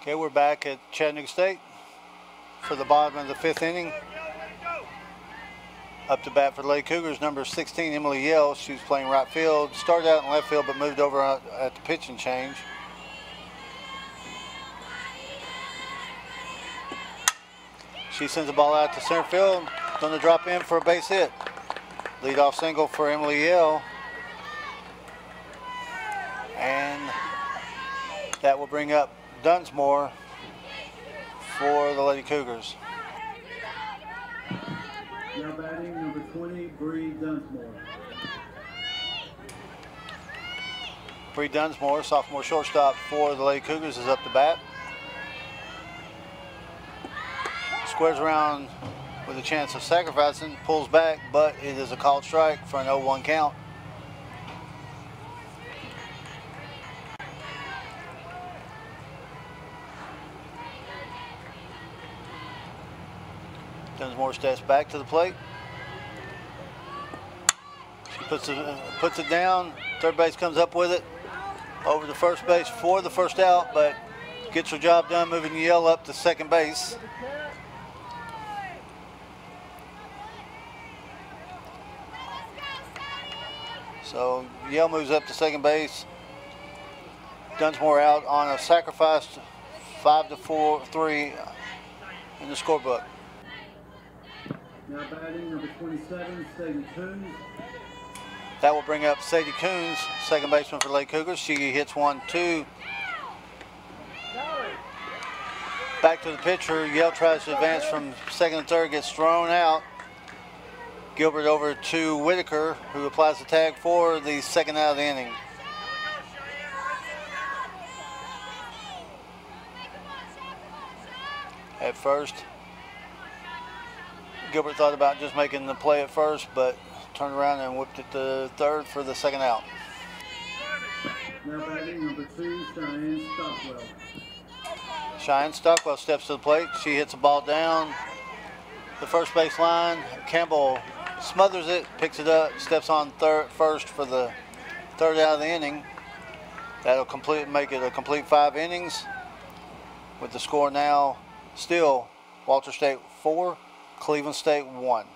Okay, we're back at Chattanooga State for the bottom of the 5th inning. Up to bat for the Lady Cougars, number 16, Emily Yell. She was playing right field. Started out in left field, but moved over at the pitching change. She sends the ball out to center field. Going to drop in for a base hit. Leadoff single for Emily Yell. And that will bring up Dunsmore for the Lady Cougars. Now batting number 20, Bree Dunsmore. Bree Dunsmore, sophomore shortstop for the Lady Cougars, is up to bat. Squares around with a chance of sacrificing, pulls back, but it is a called strike for an 0-1 count. Dunsmore steps back to the plate. She puts it down. Third base comes up with it. Over to first base for the first out, but gets her job done moving Yell up to second base. So Yell moves up to second base. Dunsmore out on a sacrifice, 5-3 in the scorebook. Now batting number 27, Sadie Coons. That will bring up Sadie Coons, second baseman for the Lady Cougars. She hits 1-2. Back to the pitcher. Yell tries to advance from second and third, gets thrown out. Gilbert over to Whitaker, who applies the tag for the second out of the inning. At first, Gilbert thought about just making the play at first, but turned around and whipped it to third for the second out. Now batting number 2, Cheyenne Stockwell. Cheyenne Stockwell steps to the plate. She hits the ball down the first base line. Campbell smothers it, picks it up, steps on first for the third out of the inning. That'll make it a complete 5 innings. With the score now still Walter State 4, Cleveland State 1.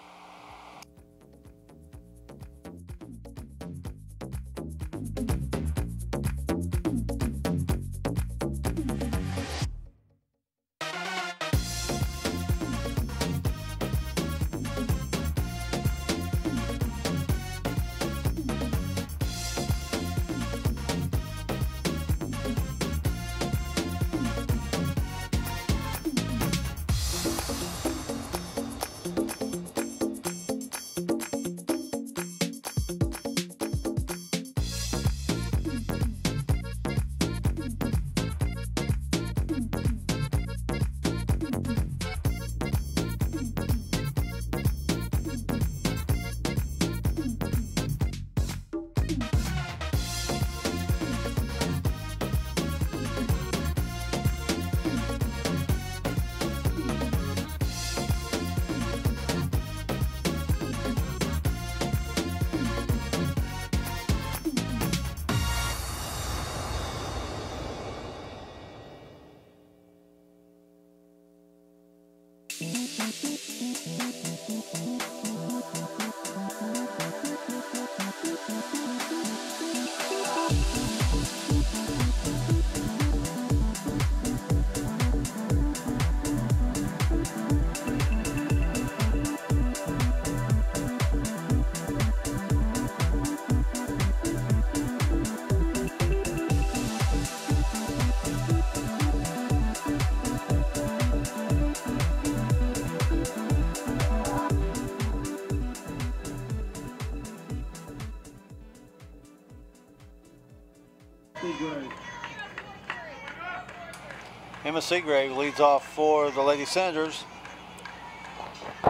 Emma Seagrave leads off for the Lady Senators.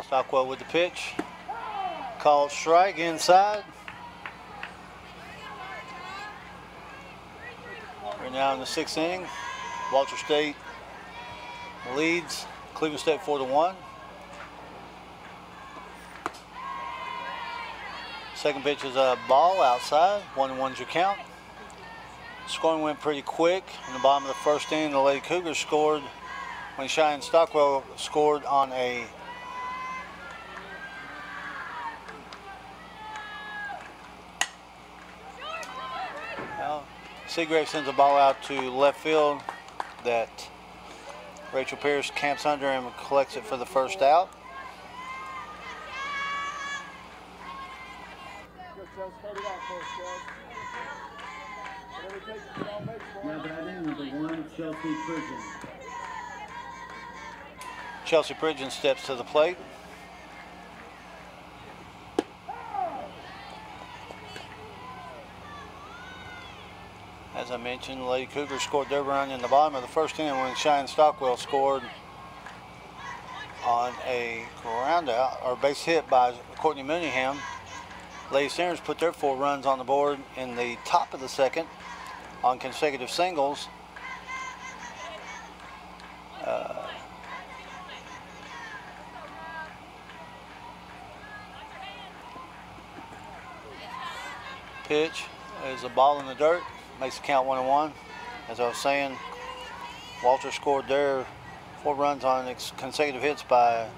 Stockwell with the pitch. Called strike inside. We're now in the 6th inning. Walter State leads Cleveland State 4-1. Second pitch is a ball outside. 1-1's your count. Scoring went pretty quick. In the bottom of the first inning, the Lady Cougars scored when Cheyenne Stockwell scored on a Seagrave sends a ball out to left field that Rachel Pierce camps under and collects it for the first out. Now batting number 1, Chelsea Pridgeon. Chelsea Pridgeon steps to the plate. As I mentioned, the Lady Cougars scored their run in the bottom of the first inning when Cheyenne Stockwell scored on a ground out or base hit by Courtney Mooneyham. Lady Sooners put their 4 runs on the board in the top of the second on consecutive singles. Pitch is a ball in the dirt. Makes the count 1-1. As I was saying, Walter scored their 4 runs on consecutive hits by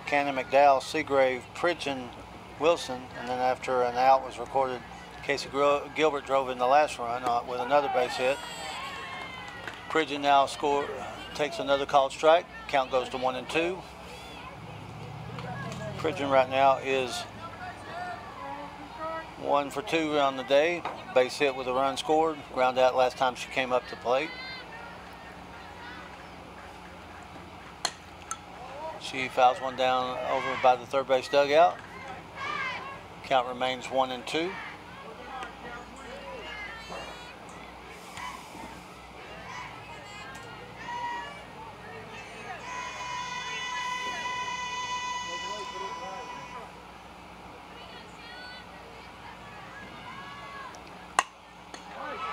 Cannon, McDowell, Seagrave, Pridgeon, Wilson, and then after an out was recorded, Casey Gilbert drove in the last run with another base hit. Pridgeon now takes another called strike. Count goes to 1-2. Pridgeon right now is 1 for 2 on the day. Base hit with a run scored. Ground out last time she came up to plate. She fouls one down over by the third base dugout. Count remains 1-2.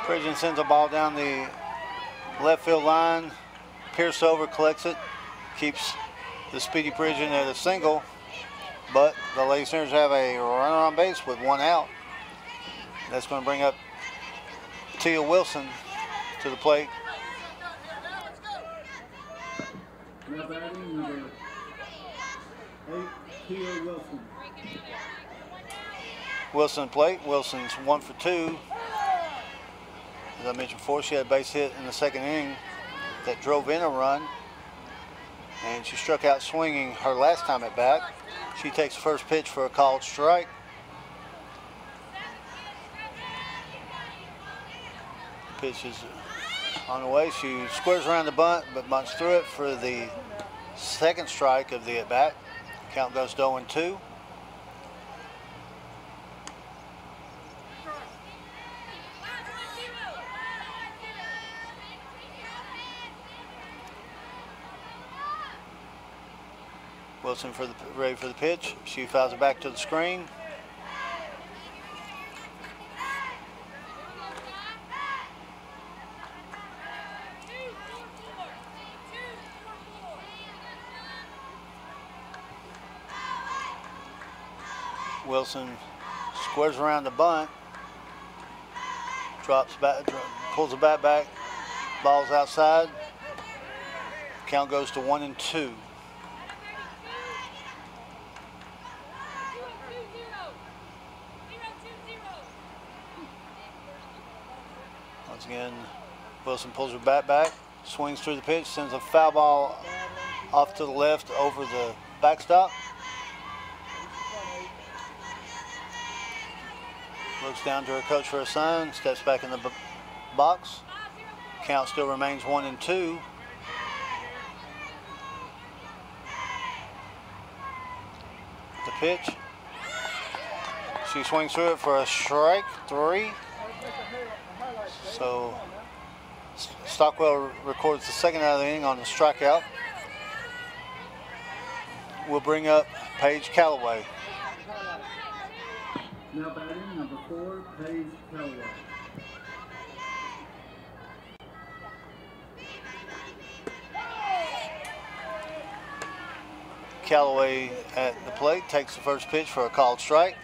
Pridgeon sends a ball down the left field line. Pierce over, collects it, keeps the speedy Pridgeon at a single, but the Lady Sooners have a runner on base with 1 out. That's going to bring up Tia Wilson to the plate. Now batting number 8, Tia Wilson. Wilson plate. Wilson's 1 for 2. As I mentioned before, she had a base hit in the second inning that drove in a run, and she struck out swinging her last time at bat. She takes the first pitch for a called strike. Pitch is on the way. She squares around the bunt, but bunts through it for the second strike of the at bat. Count goes to 0-2. Wilson ready for the pitch. She fouls it back to the screen. Wilson squares around the bunt, drops back, pulls the bat back, ball's outside. Count goes to 1-2. Once again, Wilson pulls her bat back, swings through the pitch, sends a foul ball off to the left over the backstop. Looks down to her coach for a sign, steps back in the box. Count still remains 1-2. The pitch. She swings through it for a strike, 3. So Stockwell records the second out of the inning on the strikeout. We'll bring up Paige Calloway. Now batting number 4, Paige Calloway. Calloway at the plate takes the first pitch for a called strike.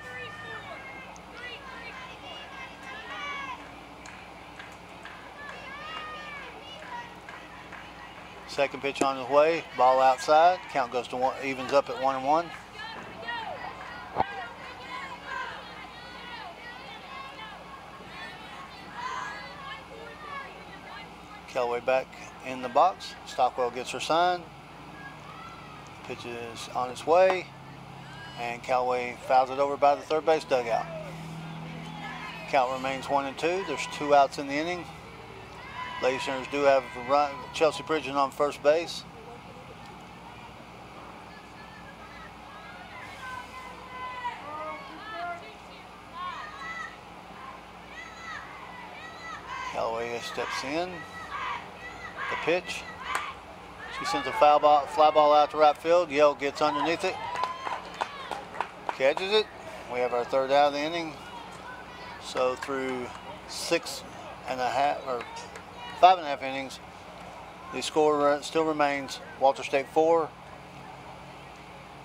Second pitch on his way, ball outside. Count goes to one, evens up at 1-1. Callaway back in the box. Stockwell gets her sign. Pitch is on its way, and Callaway fouls it over by the third base dugout. Count remains 1-2. There's 2 outs in the inning. Lady Senators do have a run. Chelsea Bridges on first base. Callaway steps in. The pitch. She sends a fly ball out to right field. Yell gets underneath it. Catches it. We have our 3rd out of the inning. So through 5.5 innings, the score still remains Walter State 4,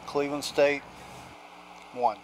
Cleveland State 1.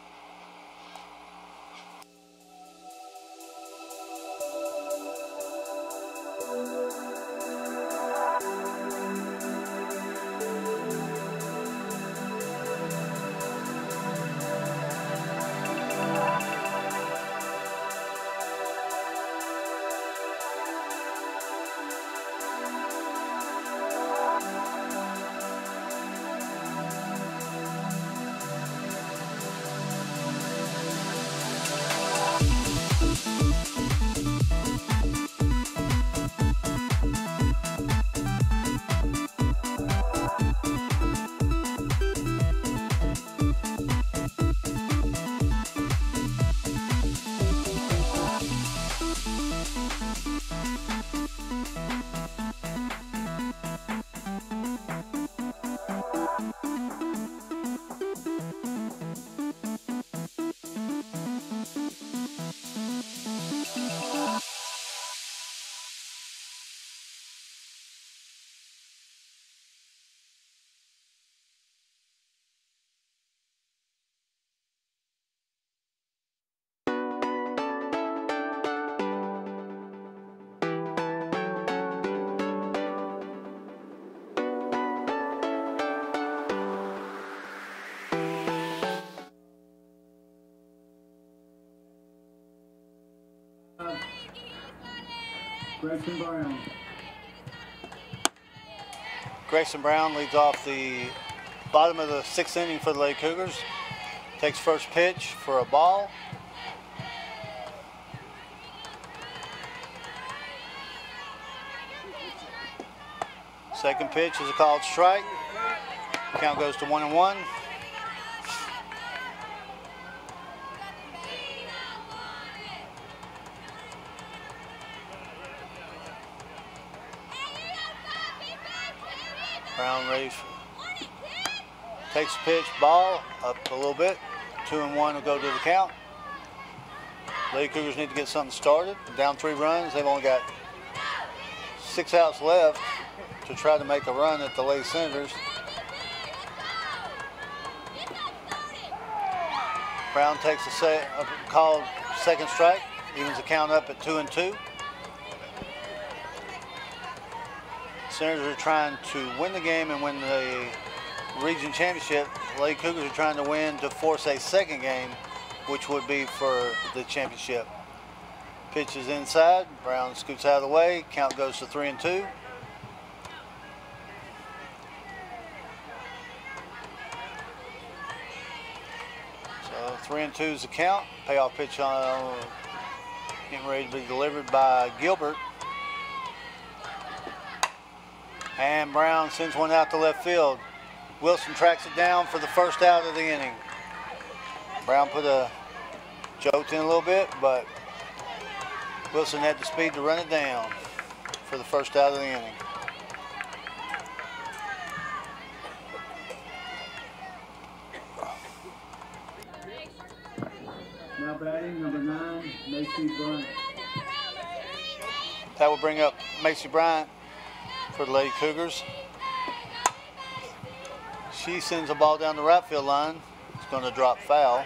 Grayson Brown. Grayson Brown leads off the bottom of the 6th inning for the Lady Cougars. Takes first pitch for a ball. Second pitch is a called strike. Count goes to 1-1. Brown takes the pitch, ball up a little bit. 2-1 will go to the count. Lady Cougars need to get something started. Down 3 runs. They've only got 6 outs left to try to make a run at the Lady Senators. Brown takes a called second strike, evens the count up at 2-2. Senators are trying to win the game and win the region championship. The Lady Cougars are trying to win to force a second game, which would be for the championship. Pitch is inside. Brown scoots out of the way. Count goes to 3-2. So 3-2 is the count. Payoff pitch on getting ready to be delivered by Gilbert. And Brown sends one out to left field. Wilson tracks it down for the first out of the inning. Brown put a jolt in a little bit, but Wilson had the speed to run it down for the first out of the inning. Now batting, number 9, Macy Bryant. That will bring up Macy Bryant for the Lady Cougars. She sends a ball down the right field line. It's going to drop foul.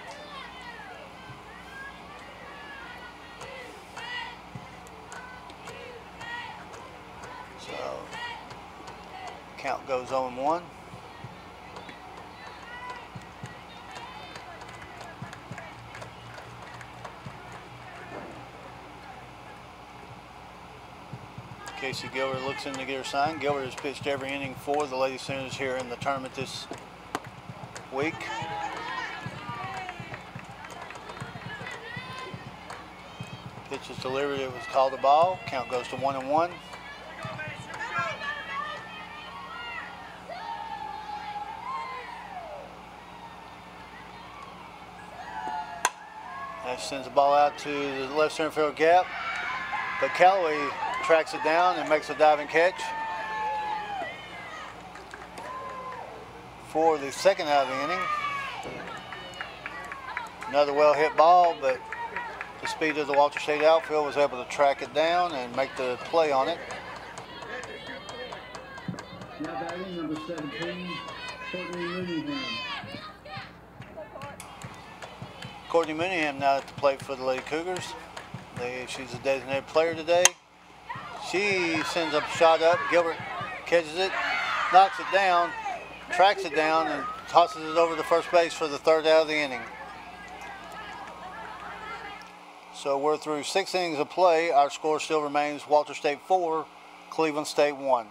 So goes 0-1. Casey Gilbert looks in to get her signed. Gilbert has pitched every inning for the Lady Senators here in the tournament this week. Pitch is delivered. It was called a ball. Count goes to 1-1. That sends the ball out to the left center field gap, but Callaway tracks it down and makes a diving catch for the second out of the inning. Another well-hit ball, but the speed of the Walter State outfield was able to track it down and make the play on it. Now batting number 17, Courtney Mooneyham. Courtney Mooneyham now at the plate for the Lady Cougars. She's a designated player today. She sends a shot up. Gilbert catches it, knocks it down, tracks it down, and tosses it over to first base for the third out of the inning. So we're through 6 innings of play. Our score still remains Walter State 4, Cleveland State 1.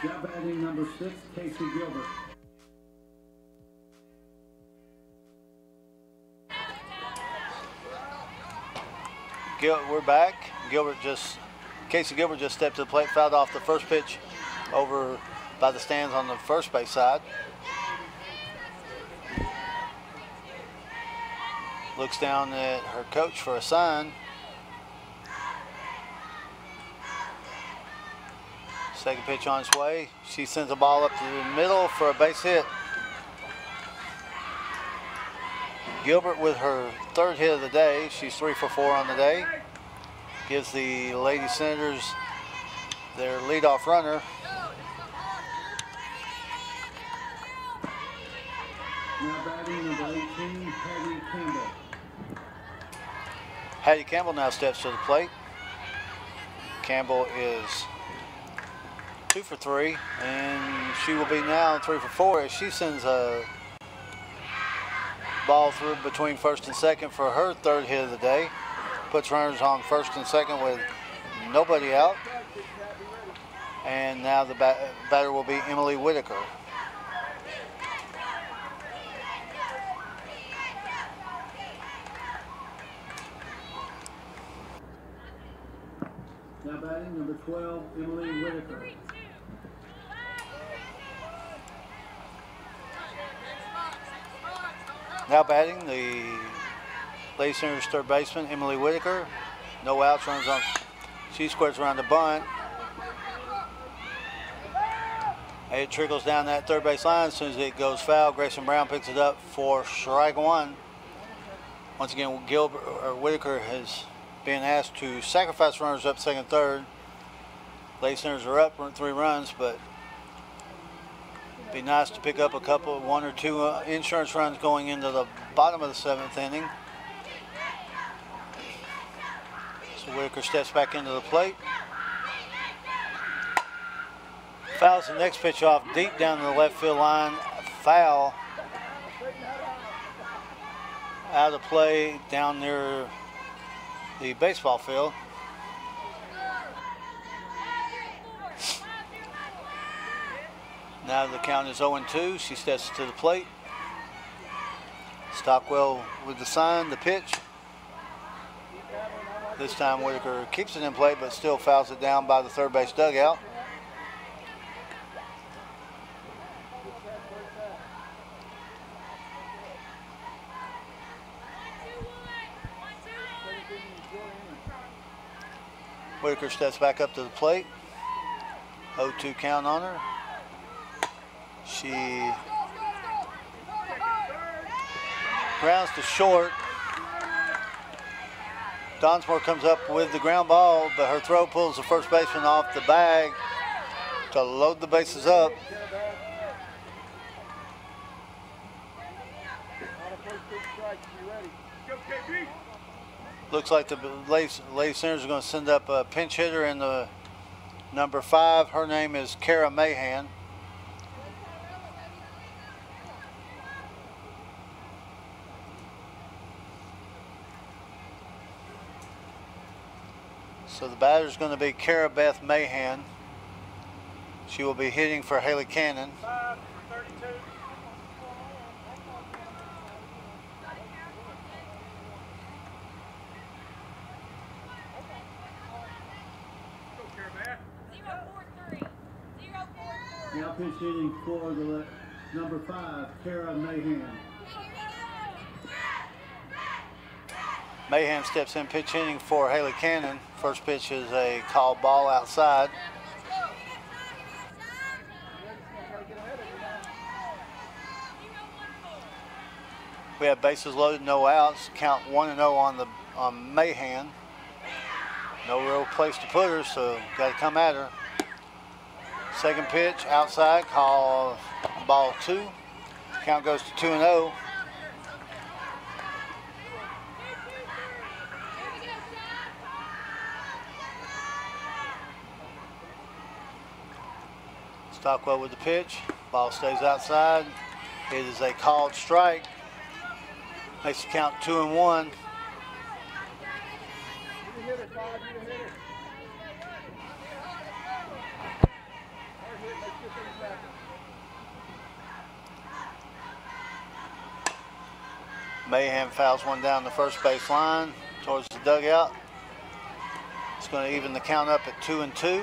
Now batting number 6, Casey Gilbert. We're back. Casey Gilbert just stepped to the plate, fouled off the first pitch over by the stands on the first base side. Looks down at her coach for a sign. Second pitch on its way. She sends the ball up to the middle for a base hit. Gilbert with her third hit of the day. She's 3 for 4 on the day. Gives the Lady Senators their leadoff runner. Now batting number 18, Hattie Campbell. Hattie Campbell now steps to the plate. Campbell is 2 for 3, and she will be now 3 for 4 as she sends a ball through between first and second for her third hit of the day. Puts runners on first and second with nobody out. And now the batter will be Emily Whitaker. Now batting number 12, Emily Whitaker. Now batting the Lady Senators third baseman, Emily Whitaker. No outs, runs on. She squares around the bunt. It trickles down that third base line. As soon as it goes foul, Grayson Brown picks it up for strike one. Once again, Whitaker has been asked to sacrifice runners up second, third. Lady Senators are up 3 runs, but Be nice to pick up one or two insurance runs going into the bottom of the 7th inning. So Whitaker steps back into the plate. Fouls the next pitch off deep down the left field line. Foul. Out of play down near the baseball field. Now the count is 0-2. She steps to the plate. Stockwell with the sign, the pitch. This time Whitaker keeps it in play, but still fouls it down by the third base dugout. Whitaker steps back up to the plate. 0-2 count on her. She grounds to short. Donsmore comes up with the ground ball, but her throw pulls the first baseman off the bag to load the bases up. Looks like the Lady Senators are going to send up a pinch hitter in the number 5. Her name is Kara Mahan. So the batter is going to be Kara Beth Mahan. She will be hitting for Haley Cannon. 5 for 32. Now pitch hitting for the number 5, Kara Mahan. Mahan steps in pitch hitting for Haley Cannon. First pitch is a called ball outside. We have bases loaded, no outs. Count 1-0 on Mahan. No real place to put her, so got to come at her. Second pitch outside, call ball 2. Count goes to 2-0. Stockwell with the pitch. Ball stays outside. It is a called strike. Makes the count 2-1. Mahan fouls one down the first base line towards the dugout. It's going to even the count up at 2-2.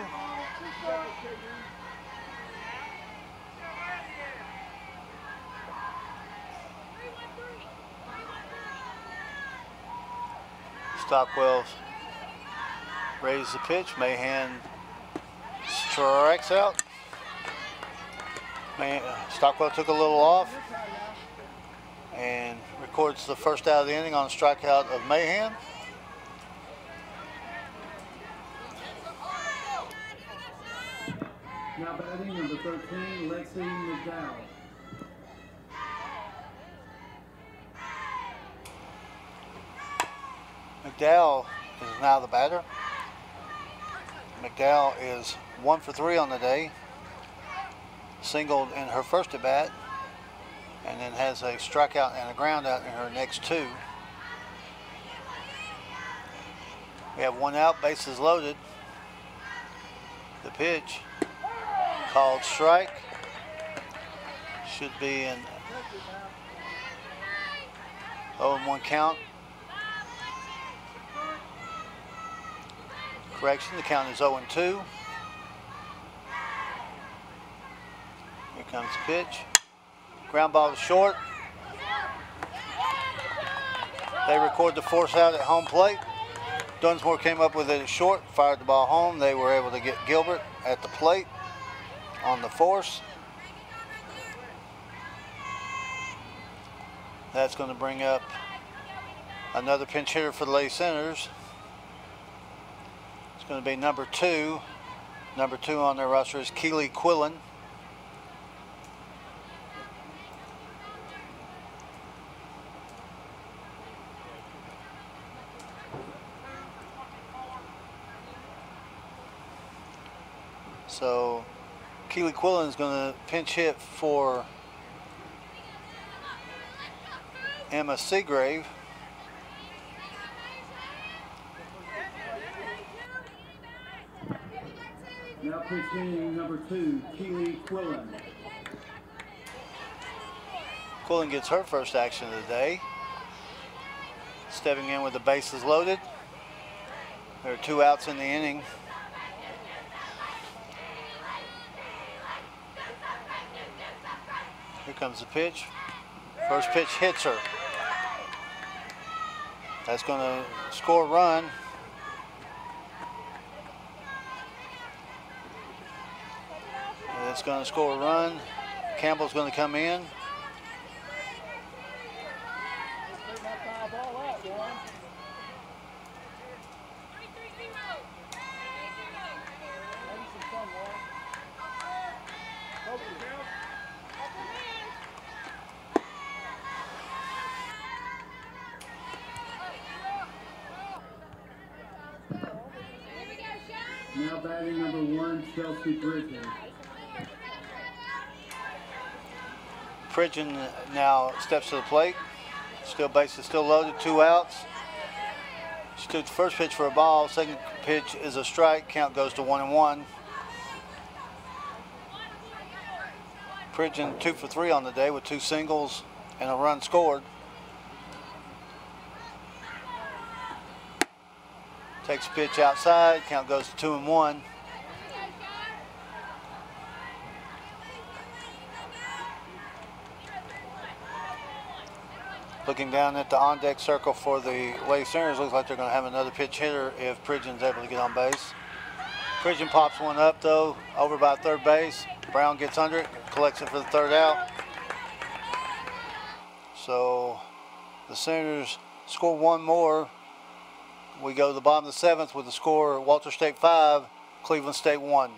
Stockwell raises the pitch. Mahan strikes out. Stockwell took a little off and records the first out of the inning on a strikeout of Mahan. Now batting number 13, Lexi McDowell. McDowell is now the batter. McDowell is 1 for 3 on the day. Singled in her first at bat, and then has a strikeout and a ground out in her next 2. We have 1 out, bases loaded. The pitch, called strike, should be an 0-1 count. Correction, the count is 0-2. Here comes the pitch. Ground ball to short. They record the force out at home plate. Dunsmore came up with it at short, fired the ball home. They were able to get Gilbert at the plate on the force. That's going to bring up another pinch hitter for the Lady Senators. It's going to be number 2. Number 2 on their roster is Keely Quillen. So Keely Quillen is going to pinch hit for Emma Seagrave. Now pitch hitting number 2, Keely Quillen. Quillen gets her first action of the day. Stepping in with the bases loaded. There are 2 outs in the inning. Here comes the pitch. First pitch hits her. That's going to score a run. It's going to score a run. Campbell's going to come in. Now batting number 1, Chelsea Bridgen. Pridgeon now steps to the plate. Still bases still loaded, 2 outs. She took the first pitch for a ball. Second pitch is a strike. Count goes to 1-1. Pridgeon 2 for 3 on the day with 2 singles and a run scored. Takes a pitch outside. Count goes to 2-1. Looking down at the on-deck circle for the Lady Senators, looks like they're going to have another pitch hitter if Pridgeon's able to get on base. Pridgeon pops one up, though, over by third base. Brown gets under it, collects it for the 3rd out. So the Senators score 1 more. We go to the bottom of the 7th with the score Walter State 5, Cleveland State 1.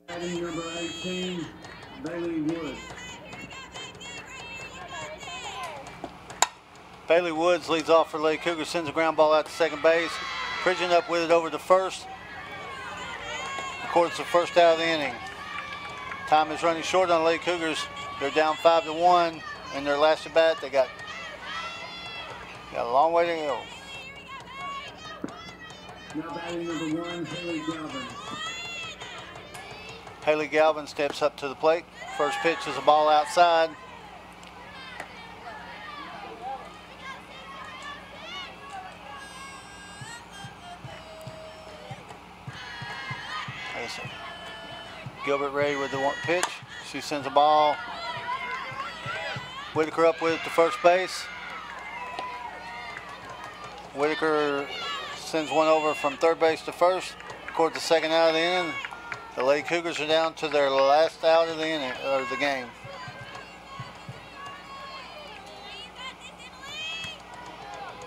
Batting number 18, Bailey Woods. Bailey Woods leads off for Lady Cougars, sends a ground ball out to second base. Pridgeon up with it over to first. Records the 1st out of the inning. Time is running short on Lady Cougars. They're down 5-1 in their last at bat. They got a long way to go. Now batting number 1, Haley Galvin. Haley Galvin steps up to the plate. First pitch is a ball outside. Gilbert ready with the 1 pitch. She sends a ball. Whitaker up with it to first base. Whitaker sends one over from third base to first. Records the 2nd out of the inning. The Lady Cougars are down to their last out of the inning, or the game.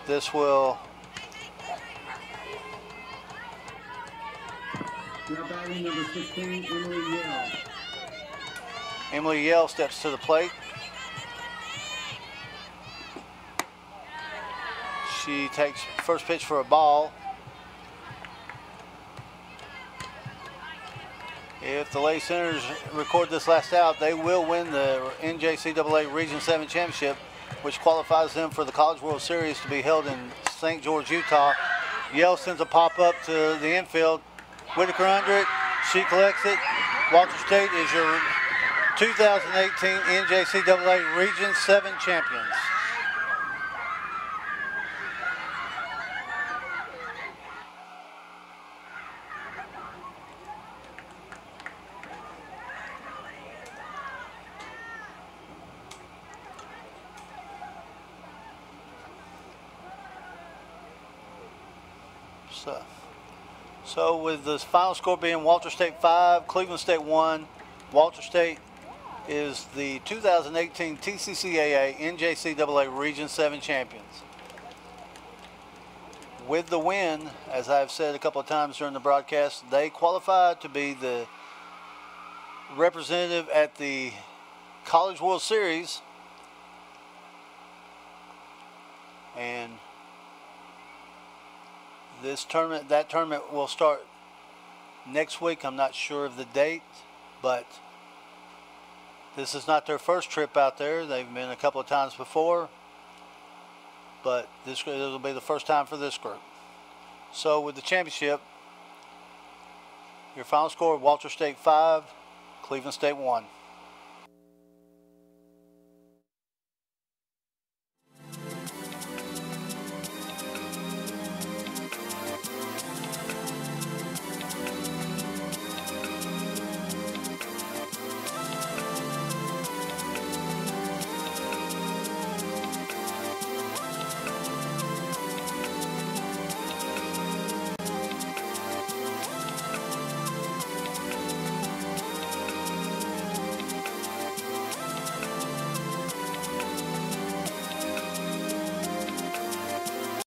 This will Now batting number 16, Emily Yell. Emily Yell steps to the plate. She takes first pitch for a ball. If the Lady Senators record this last out, they will win the NJCAA Region 7 Championship, which qualifies them for the College World Series to be held in St. George, Utah. Yell sends a pop-up to the infield. Whitaker under it. She collects it. Walter State is your 2018 NJCAA Region 7 champions. So with the final score being Walter State 5, Cleveland State 1, Walter State is the 2018 TCCAA NJCAA Region 7 champions. With the win, as I've said a couple of times during the broadcast, they qualified to be the representative at the College World Series. And that tournament will start next week. I'm not sure of the date, but this is not their first trip out there. They've been a couple of times before, but this will be the first time for this group. So with the championship, your final score: Walter State 5, Cleveland State 1.